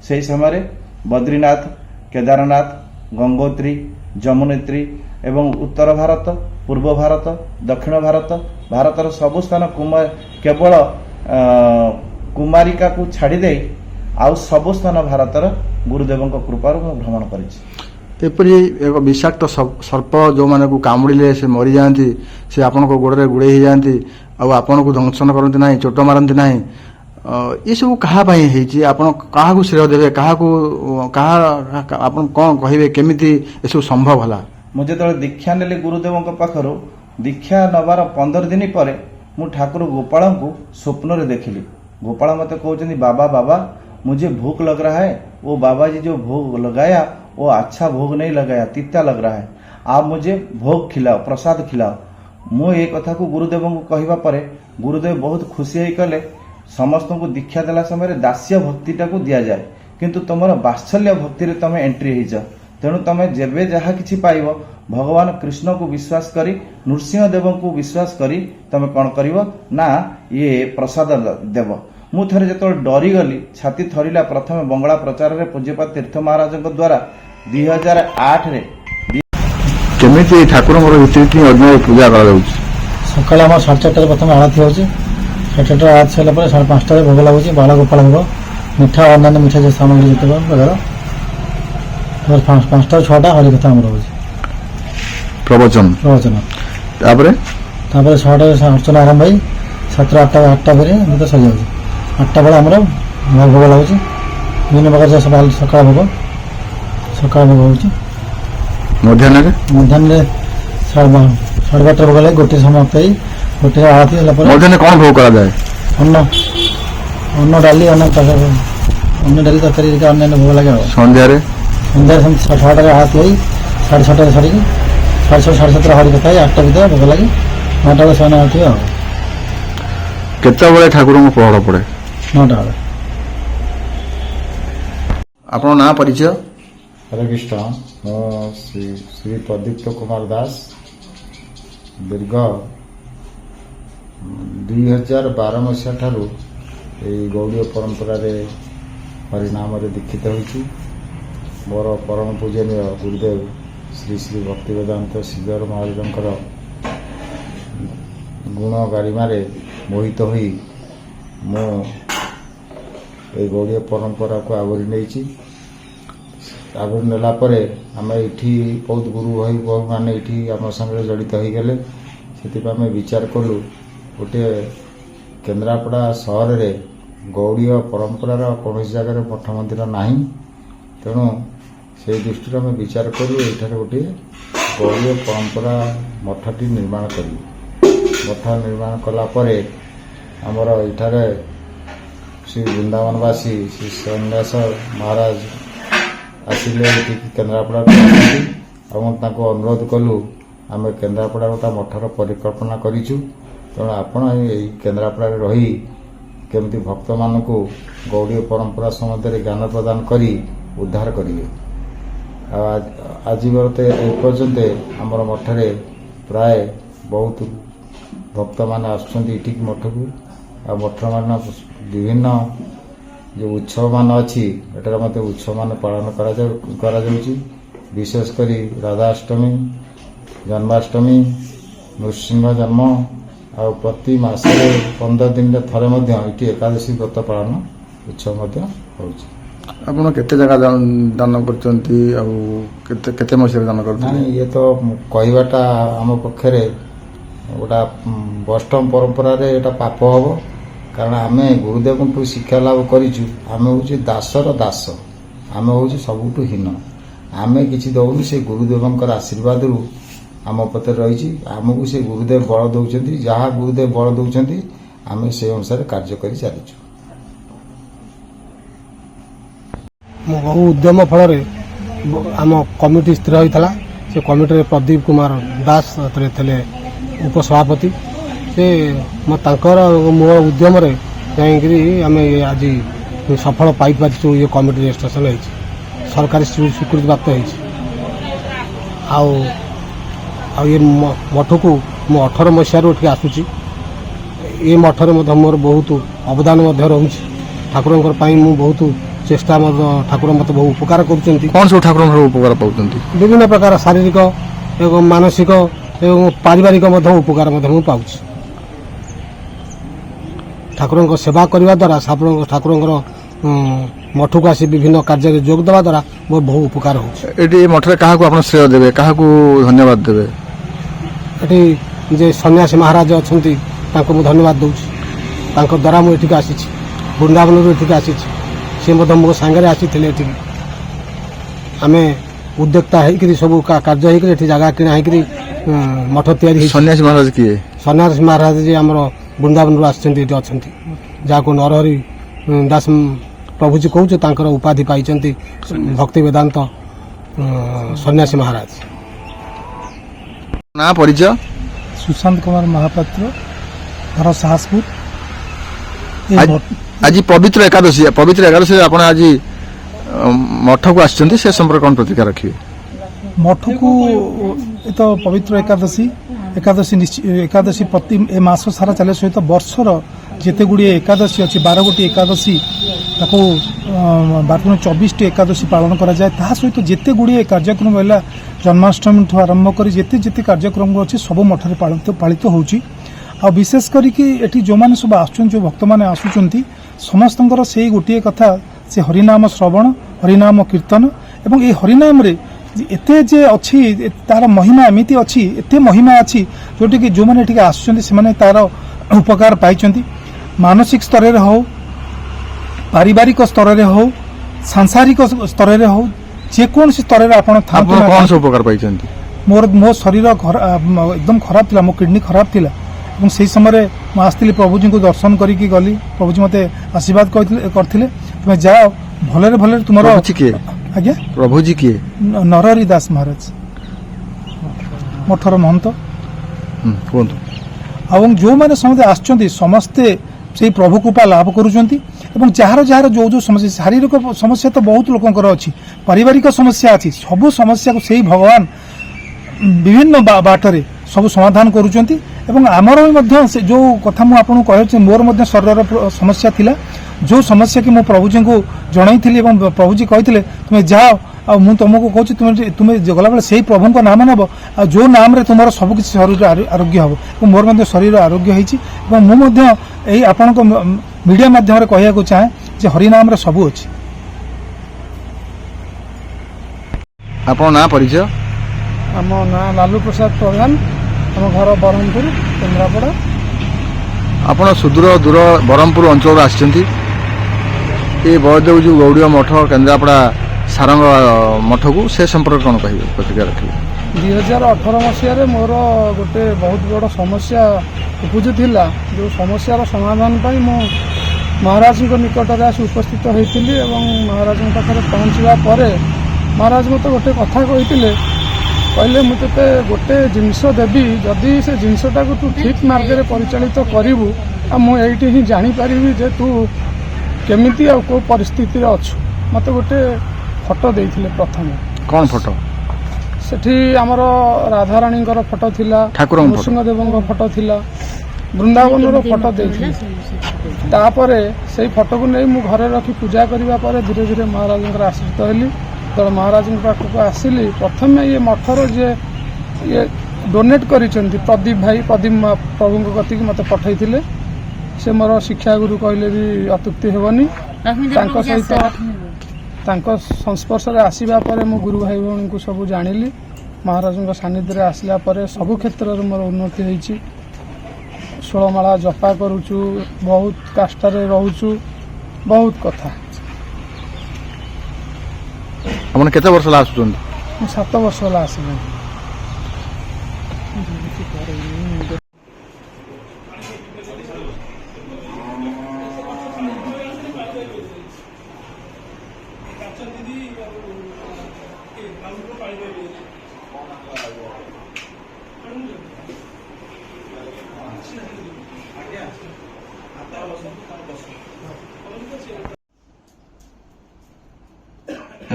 ସେହି ସମୟରେ ବଦ୍ରୀନାଥ, କେଦାରନାଥ, ଗଙ୍ଗୋତ୍ରୀ, ଯମୁନୋତ୍ରୀ ଏବଂ ଉତ୍ତର ଭାରତ, ପୂର୍ବ ଭାରତ, ଦକ୍ଷିଣ ଭାରତ, ଭାରତର ସବୁ ସ୍ଥାନ କେବଳ କୁମାରିକାକୁ ଛାଡ଼ିଦେଇ ଆଉ ସବୁ ସ୍ଥାନ ଭାରତର ଗୁରୁଦେବଙ୍କ କୃପାରୁ ମୁଁ ଭ୍ରମଣ କରିଛି। ଏପରି ଏକ ବିଷାକ୍ତ ସର୍ପ ଯେଉଁମାନଙ୍କୁ କାମୁଡ଼ିଲେ ସେ ମରିଯାଆନ୍ତି, ସେ ଆପଣଙ୍କ ଗୋଡ଼ରେ ଗୁଡ଼େଇ ହେଇଯାଆନ୍ତି ଆଉ ଆପଣଙ୍କୁ ଦଂଶନ କରନ୍ତି ନାହିଁ, ଚୋଟ ମାରନ୍ତି ନାହିଁ, ଏସବୁ କାହା ପାଇଁ ହେଇଛି? ଆପଣ କାହାକୁ ଶ୍ରେୟ ଦେବେ? ଆପଣ କ'ଣ କହିବେ? କେମିତି ଏସବୁ ସମ୍ଭବ ହେଲା? ମୁଁ ଯେତେବେଳେ ଦୀକ୍ଷା ନେଲି ଗୁରୁଦେବଙ୍କ ପାଖରୁ, ଦୀକ୍ଷା ନେବାର 15 ଦିନ ପରେ ମୁଁ ଠାକୁର ଗୋପାଳଙ୍କୁ ସ୍ୱପ୍ନରେ ଦେଖିଲି। ଗୋପାଳ ମୋତେ କହୁଛନ୍ତି, ବାବା मुझे भूख लग रहा है, वो बाबा जी जो भोग लगाया वो अच्छा भोग नहीं लगाया, तीता लग रहा है, आप मुझे भोग खिलाओ, प्रसाद खिलाओ। मु ये कथा को गुरुदेव को कहवा परे गुरुदेव बहुत खुशी होई कले समस्त को दीक्षा देला समय दास्य भक्तिटा को दिया जाए, किंतु तुमर वात्सल्य भक्ति रे तमे एंट्री होइछ। तेणु तमे जेबे जहा किछि पाइबो भगवान कृष्ण को विश्वास करी, नृसिंह देव को विश्वास करी तमे कोन करिवो ना ये प्रसाद देव। मु थरे जेतବେଳେ डरीगली, छाती थरिला, प्रथम बंगला प्रचार रे पूज्यपाद तीर्थ महाराज द्वारा 2008 रे केमिति ठाकुरଙ୍କର रीति अग्नि पूजा करा जाउछ। सकाळ आम 4:30 प्रथम आरती होउची, 4:30 आरती छला पर 5:30 भोग लागुची, बाल गोपाल भोग, मिठा अन्य मिठा जो सामग्री जते बगर 5:00 6:00 हरि कथा हमर होउची, प्रवचन तापर 6:00 अर्चना आरंभ भई 7:00 8:00 बेरे मत सज जाउची। 8:00 बेला हमर भोग लागुची, दिन बगर सकाळ भोग होउची। मध्याह्न 12:30 भोग लगे, गोटे समाप्त हो, गोटे आरती होला पर मध्याह्न कौन भोग करा जाए? अन्न डाली अन्न डाली तरकारी अन्य भोग लगे। संध्या 6:30 आरती हो, 6:30 छड़ी 6:30 7:30 हरि कथा 8:00 भितर भोग लगे, 9:00 बेले सेना आरती हो। केते बेले ठाकुर को पहड़ पड़े? 9:00 बेले। आपन ना परिचय? हरे कृष्ण, मो श्री प्रदीप्त कुमार दास दीर्घ 2012 मसीहा ठारू गौड़ीय परंपरा रे हरिनाम दीक्षित होइछि। मोर परम पूजनीय गुरुदेव श्री श्री भक्तिवेदांत श्रीधर महाराजंकर गुण गारिमारे मोहित होई मो गौड़ीय परंपरा को आवरी नहीं। आगुरी नेला परे आम ये बहुत गुरु भाई बहु मैंने ये आम संगे जड़ित हो गले। से विचार कलु गोटे केन्द्रापड़ा सहर रे गौड़ीय परंपरार कौन जगह मठ मंदिर ना, तेणु से दृष्टि आम विचार कलु ये गोटे गौड़ीय परंपरा मठटी निर्माण कलु। मठ निर्माण कलापर आमर ये श्री वृंदावनवासी श्री सन्यास महाराज आसिले केन्द्रापड़ा अनुरोध कलु आम केन्द्रापड़ा गोटा मठर परिकल्पना करूँ। तेणु आपण केन्द्रापड़ा रही केमती भक्त मानू गौड़ीय परंपरा सम्बन्ध ज्ञान प्रदान करी उद्धार करेंगे। ଆଜି ଏପର୍ଯ୍ୟନ୍ତ ଆମର ମଠରେ ପ୍ରାୟ ବହୁତ ଭକ୍ତମାନେ ଆସୁଛନ୍ତି ଏଠିକି ମଠକୁ। ଆଉ ମଠମାନ ବିଭିନ୍ନ ଯେଉଁ ଉତ୍ସବମାନ ଅଛି ଏଠାରେ ମଧ୍ୟ ଉତ୍ସବମାନ ପାଳନ କରାଯାଉଛି। ବିଶେଷ କରି ରାଧାଷ୍ଟମୀ, ଜନ୍ମାଷ୍ଟମୀ, ନୃସିଂହ ଜନ୍ମ, ଆଉ ପ୍ରତି ମାସରେ 15 ଦିନରେ ଥରେ ମଧ୍ୟ ଏଠି ଏକାଦଶୀ ବ୍ରତ ପାଳନ ଉତ୍ସବ ମଧ୍ୟ ହେଉଛି। ଆପଣ କେତେ ଜାଗା ଦାନ କରିଛନ୍ତି ଆଉ କେତେ ମସିହାରେ ଦାନ କରିଛନ୍ତି? ନାଇଁ, ଇଏ ତ କହିବାଟା ଆମ ପକ୍ଷରେ ଗୋଟା ବୈଷ୍ଣବ ପରମ୍ପରାରେ ଏଇଟା ପାପ ହେବ। କାରଣ ଆମେ ଗୁରୁଦେବଙ୍କଠୁ ଶିକ୍ଷା ଲାଭ କରିଛୁ। ଆମେ ହେଉଛି ଦାସର ଦାସ, ଆମେ ହେଉଛି ସବୁଠୁ ହୀନ। ଆମେ କିଛି ଦେଉନୁ, ସେ ଗୁରୁଦେବଙ୍କର ଆଶୀର୍ବାଦରୁ ଆମ ପଥରେ ରହିଛି। ଆମକୁ ସେ ଗୁରୁଦେବ ବଳ ଦେଉଛନ୍ତି, ଯାହା ଗୁରୁଦେବ ବଳ ଦେଉଛନ୍ତି ଆମେ ସେ ଅନୁସାରେ କାର୍ଯ୍ୟ କରି ଚାଲିଛୁ। ମୋ ବହୁ ଉଦ୍ୟମ ଫଳରେ ଆମ କମିଟି ସ୍ଥିର ହୋଇଥିଲା। ସେ କମିଟିରେ ପ୍ରଦୀପ କୁମାର ଦାସ ଥିଲେ ଉପସଭାପତି। ସେ ତାଙ୍କର ମୋ ଉଦ୍ୟମରେ ଯାଇକରି ଆମେ ଆଜି ସଫଳ ପାଇପାରିଛୁ। ଇଏ କମିଟି ରେଜିଷ୍ଟ୍ରେସନ ହେଇଛି, ସରକାରୀ ସ୍ୱୀକୃତି ପ୍ରାପ୍ତ ହେଇଛି। ଆଉ ଏ ମଠକୁ ମୁଁ 18 ମସିହାରୁ ଏଠିକି ଆସୁଛି। ଏ ମଠରେ ମଧ୍ୟ ମୋର ବହୁତ ଅବଦାନ ମଧ୍ୟ ରହୁଛି। ଠାକୁରଙ୍କର ପାଇଁ ମୁଁ ବହୁତ ଚେଷ୍ଟା ମଧ୍ୟ, ଠାକୁର ମୋତେ ବହୁ ଉପକାର କରୁଛନ୍ତି। କ'ଣ ସବୁ ଠାକୁରଙ୍କର ଉପକାର ପାଉଛନ୍ତି? ବିଭିନ୍ନ ପ୍ରକାର ଶାରୀରିକ ଏବଂ ମାନସିକ ଏବଂ ପାରିବାରିକ ମଧ୍ୟ ଉପକାର ମଧ୍ୟ ମୁଁ ପାଉଛି। ଠାକୁରଙ୍କ ସେବା କରିବା ଦ୍ୱାରା, ଠାକୁରଙ୍କର ମଠକୁ ଆସି ବିଭିନ୍ନ କାର୍ଯ୍ୟରେ ଯୋଗ ଦେବା ଦ୍ୱାରା ମୋର ବହୁ ଉପକାର ହେଉଛି। ଏଠି ଏ ମଠରେ କାହାକୁ ଆପଣ ଶ୍ରେୟ ଦେବେ, କାହାକୁ ଧନ୍ୟବାଦ ଦେବେ? ଏଠି ଯେ ସନ୍ନ୍ୟାସୀ ମହାରାଜ ଅଛନ୍ତି ତାଙ୍କୁ ମୁଁ ଧନ୍ୟବାଦ ଦେଉଛି। ତାଙ୍କ ଦ୍ୱାରା ମୁଁ ଏଠିକି ଆସିଛି, ବୃନ୍ଦାବନରୁ ଏଠିକି ଆସିଛି। ସେ ମଧ୍ୟ ମୋ ସାଙ୍ଗରେ ଆସିଥିଲେ ଏଠିକି। ଆମେ ଉଦ୍ୟୋକ୍ତା ହେଇକରି ସବୁ କାର୍ଯ୍ୟ ହେଇକରି ଏଠି ଜାଗା କିଣା ହେଇକରି ମଠ ତିଆରି ହେଇଛି। ସନ୍ନ୍ୟାସୀ ମହାରାଜ କିଏ? ସନ୍ନ୍ୟାସୀ ମହାରାଜ ଯେ ଆମର ବୃନ୍ଦାବନରୁ ଆସିଛନ୍ତି, ଏଠି ଅଛନ୍ତି, ଯାହାକୁ ନରହରି ଦାସ ପ୍ରଭୁଜୀ କହୁଛୁ। ତାଙ୍କର ଉପାଧି ପାଇଛନ୍ତି ଭକ୍ତି ବେଦାନ୍ତ ସନ୍ନ୍ୟାସୀ ମହାରାଜ। ନା ପରିଚୟ? ସୁଶାନ୍ତ କୁମାର ମହାପାତ୍ର, ଘର ସାହସପୁର। ଆଜି ପବିତ୍ର ଏକାଦଶୀରେ ଆପଣ ଆଜି ମଠକୁ ଆସିଛନ୍ତି, ସେ ସମ୍ପର୍କରେ କ'ଣ ପ୍ରତିକ୍ରିୟା ରଖିବେ? ମଠକୁ ଏ ତ ପବିତ୍ର ଏକାଦଶୀ ପ୍ରତି ଏ ମାସ ସାରା ଚାଲିବା ସହିତ ବର୍ଷର ଯେତେ ଗୁଡ଼ିଏ ଏକାଦଶୀ ଅଛି, 12 ଗୋଟି ଏକାଦଶୀ, ତାକୁ 24ଟି ଏକାଦଶୀ ପାଳନ କରାଯାଏ। ତାହା ସହିତ ଯେତେ ଗୁଡ଼ିଏ କାର୍ଯ୍ୟକ୍ରମ ହେଲା, ଜନ୍ମାଷ୍ଟମୀଠୁ ଆରମ୍ଭ କରି ଯେତେ କାର୍ଯ୍ୟକ୍ରମ ଅଛି ସବୁ ମଠରେ ପାଳିତ ହେଉଛି। ଆଉ ବିଶେଷ କରିକି ଏଠି ଯେଉଁମାନେ ସବୁ ଆସୁଛନ୍ତି, ଯେଉଁ ଭକ୍ତମାନେ ଆସୁଛନ୍ତି, ସମସ୍ତଙ୍କର ସେଇ ଗୋଟିଏ କଥା, ସେ ହରିନାମ ଶ୍ରବଣ, ହରିନାମ କୀର୍ତ୍ତନ। ଏବଂ এই ହରିନାମରେ ଏତେ ଯେ ଅଛି, ତାର ମହିମା ଏମିତି ଅଛି, ଏତେ ମହିମା ଅଛି ଯେଉଁଠିକି ଯେଉଁମାନେ ଏଠିକି ଆସୁଛନ୍ତି ସେମାନେ ତାର ଉପକାର ପାଇଛନ୍ତି। ମାନସିକ ସ୍ତରରେ ହେଉ, ପାରିବାରିକ ସ୍ତରରେ ହେଉ, ସାଂସାରିକ ସ୍ତରରେ ହେଉ, ଯେକୌଣସି ସ୍ତରରେ ଆପଣ ଥାଆନ୍ତୁ, କ'ଣ ସବୁ ଉପକାର ପାଇଛନ୍ତି? ମୋ ଶରୀର ଏକଦମ ଖରାପ ଥିଲା, ମୋ କିଡନୀ ଖରାପ ଥିଲା ଏବଂ ସେହି ସମୟରେ ମୁଁ ଆସିଥିଲି, ପ୍ରଭୁଜୀଙ୍କୁ ଦର୍ଶନ କରିକି ଗଲି। ପ୍ରଭୁଜୀ ମୋତେ ଆଶୀର୍ବାଦ କରିଥିଲେ, ତୁମେ ଯାଅ, ଭଲରେ ଭଲରେ ତୁମର। ଆଜ୍ଞା, ପ୍ରଭୁଜୀ କିଏ? ନରହରି ଦାସ ମହାରାଜ, ମଠର ମହନ୍ତ। କୁହନ୍ତୁ। ଏବଂ ଯେଉଁମାନେ ସମସ୍ତେ ଆସୁଛନ୍ତି ସମସ୍ତେ ସେଇ ପ୍ରଭୁ କୃପା ଲାଭ କରୁଛନ୍ତି। ଏବଂ ଯାହାର ଯୋଉ ସମସ୍ୟା, ଶାରୀରିକ ସମସ୍ୟା ତ ବହୁତ ଲୋକଙ୍କର ଅଛି, ପାରିବାରିକ ସମସ୍ୟା ଅଛି, ସବୁ ସମସ୍ୟାକୁ ସେଇ ଭଗବାନ ବିଭିନ୍ନ ବାଟରେ ସବୁ ସମାଧାନ କରୁଛନ୍ତି। ଏବଂ ଆମର ମଧ୍ୟ ସେ ଯେଉଁ କଥା ମୁଁ ଆପଣଙ୍କୁ କହିଛି, ମୋର ମଧ୍ୟ ଶରୀରର ସମସ୍ୟା ଥିଲା, ଯେଉଁ ସମସ୍ୟା କି ମୁଁ ପ୍ରଭୁଜୀଙ୍କୁ ଜଣାଇଥିଲି ଏବଂ ପ୍ରଭୁଜୀ କହିଥିଲେ ତୁମେ ଯାଅ, ଆଉ ମୁଁ ତୁମକୁ କହୁଛି ତୁମେ ଗଲାବେଳେ ସେଇ ପ୍ରଭୁଙ୍କ ନାମ ନେବ, ଆଉ ଯେଉଁ ନାମରେ ତୁମର ସବୁକିଛି ଶରୀର ଆରୋଗ୍ୟ ହେବ। ଏବଂ ମୋର ମଧ୍ୟ ଶରୀର ଆରୋଗ୍ୟ ହେଇଛି। ଏବଂ ମୁଁ ମଧ୍ୟ ଏଇ ଆପଣଙ୍କ ମିଡ଼ିଆ ମାଧ୍ୟମରେ କହିବାକୁ ଚାହେଁ ଯେ ହରିନାମରେ ସବୁ ଅଛି। ଆପଣ ନାଁ ପରିଚୟ? ଆମ ନାଁ ଲାଲୁ ପ୍ରସାଦ ପ୍ରଧାନ, ଆମ ଘର ବ୍ରହ୍ମପୁର, କେନ୍ଦ୍ରାପଡ଼ା। ଆପଣ ସୁଦୂର ଦୂର ବ୍ରହ୍ମପୁର ଅଞ୍ଚଳରୁ ଆସିଛନ୍ତି। ଏ ବଳଦେବ ଜୀଉ ଗୌଡ଼ୀୟ ମଠ କେନ୍ଦ୍ରାପଡ଼ା ସାରଙ୍ଗ ମଠକୁ, ସେ ସମ୍ପର୍କରେ କ'ଣ କହିବେ, ପ୍ରତିକ୍ରିୟା ରଖିବେ? 2018 ମସିହାରେ ମୋର ଗୋଟେ ବହୁତ ବଡ଼ ସମସ୍ୟା ଉପୁଜୁଥିଲା। ଯେଉଁ ସମସ୍ୟାର ସମାଧାନ ପାଇଁ ମୁଁ ମହାରାଜଙ୍କ ନିକଟରେ ଆସି ଉପସ୍ଥିତ ହୋଇଥିଲି ଏବଂ ମହାରାଜଙ୍କ ପାଖରେ ପହଞ୍ଚିବା ପରେ ମହାରାଜ ମୋତେ ଗୋଟେ କଥା କହିଲେ, ମୁଁ ତୋତେ ଗୋଟେ ଜିନିଷ ଦେବି, ଯଦି ସେ ଜିନିଷଟାକୁ ତୁ ଠିକ୍ ମାର୍ଗରେ ପରିଚାଳିତ କରିବୁ, ଆଉ ମୁଁ ଏଇଠି ହିଁ ଜାଣିପାରିବି ଯେ ତୁ କେମିତି ଆଉ କେଉଁ ପରିସ୍ଥିତିରେ ଅଛୁ। ମୋତେ ଗୋଟେ ଫଟୋ ଦେଇଥିଲେ ପ୍ରଥମେ। କ'ଣ ଫଟୋ? ସେଠି ଆମର ରାଧାରାଣୀଙ୍କର ଫଟୋ ଥିଲା, ଠାକୁରଙ୍କ ଫଟୋ। ନୃସିଂହଦେବଙ୍କ ଫଟୋ ଥିଲା, ବୃନ୍ଦାବନର ଫଟୋ ଦେଇଥିଲି। ତାପରେ ସେଇ ଫଟୋକୁ ନେଇ ମୁଁ ଘରେ ରଖି ପୂଜା କରିବା ପରେ ଧୀରେ ଧୀରେ ମହାରାଜଙ୍କର ଆଶ୍ରିତ ହେଲି। ଯେତେବେଳେ ମହାରାଜଙ୍କ ପାଖକୁ ଆସିଲି, ପ୍ରଥମେ ଇଏ ମଠର ଯିଏ ଇଏ ଡୋନେଟ୍ କରିଛନ୍ତି ପ୍ରଦୀପ ଭାଇ, ପ୍ରଦୀପ ପ୍ରଭୁଙ୍କ କତିକି ମୋତେ ପଠାଇଥିଲେ। ସେ ମୋର ଶିକ୍ଷାଗୁରୁ କହିଲେ ବି ଅତ୍ୟୁକ୍ତି ହେବନି। ତାଙ୍କ ସଂସ୍ପର୍ଶରେ ଆସିବା ପରେ ମୁଁ ଗୁରୁ ଭାଇ ଭଉଣୀଙ୍କୁ ସବୁ ଜାଣିଲି। ମହାରାଜଙ୍କ ସାନ୍ନିଧ୍ୟରେ ଆସିଲା ପରେ ସବୁ କ୍ଷେତ୍ରରେ ମୋର ଉନ୍ନତି ହୋଇଛି। 16 ମାଳା ଜପା କରୁଛୁ, ବହୁତ କାଷ୍ଠାରେ ରହୁଛୁ, ବହୁତ କଥା। ଆପଣ କେତେ ବର୍ଷ ହେଲା ଆସୁଛନ୍ତି? ମୁଁ 7 ବର୍ଷ ହେଲା ଆସିଲିଣି।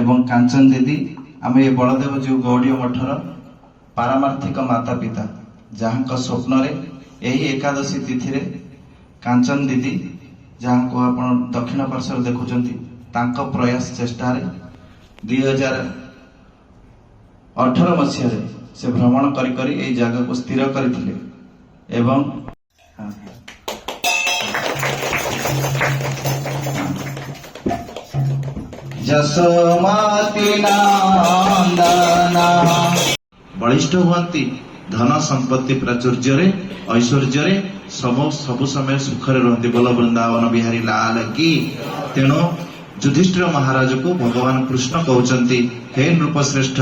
ଏବଂ କାଞ୍ଚନ ଦିଦି ଆମେ ଏ ବଳଦେବଜୀଉ ଗୌଡୀୟ ମଠର ପାରମାର୍ଥିକ ମାତା ପିତା, ଯାହାଙ୍କ ସ୍ୱପ୍ନରେ ଏହି ଏକାଦଶୀ ତିଥିରେ କାଞ୍ଚନ ଦିଦି, ଯାହାଙ୍କୁ ଆପଣ ଦକ୍ଷିଣ ପାର୍ଶ୍ୱରେ ଦେଖୁଛନ୍ତି, ତାଙ୍କ ପ୍ରୟାସ ଚେଷ୍ଟାରେ 2018 ମସିହାରେ ସେ ଭ୍ରମଣ କରି କରି ଏହି ଜାଗାକୁ ସ୍ଥିର କରିଥିଲେ। ଏବଂ ଯଶୋମତି ନନ୍ଦନା ବଳିଷ୍ଠ ହୁଅନ୍ତି, ଧନ ସମ୍ପତ୍ତି ପ୍ରାଚୁର୍ଯ୍ୟରେ ଐଶ୍ୱର୍ଯ୍ୟରେ ସବୁ ସମୟ ସୁଖରେ ରୁହନ୍ତି। ବୋଲ ବୃନ୍ଦାବନ ବିହାରୀ ଲାଲ କି। ତେଣୁ ଯୁଧିଷ୍ଠିର ମହାରାଜକୁ ଭଗବାନ କୃଷ୍ଣ କହୁଛନ୍ତି, ହେ ନୃପଶ୍ରେଷ୍ଠ,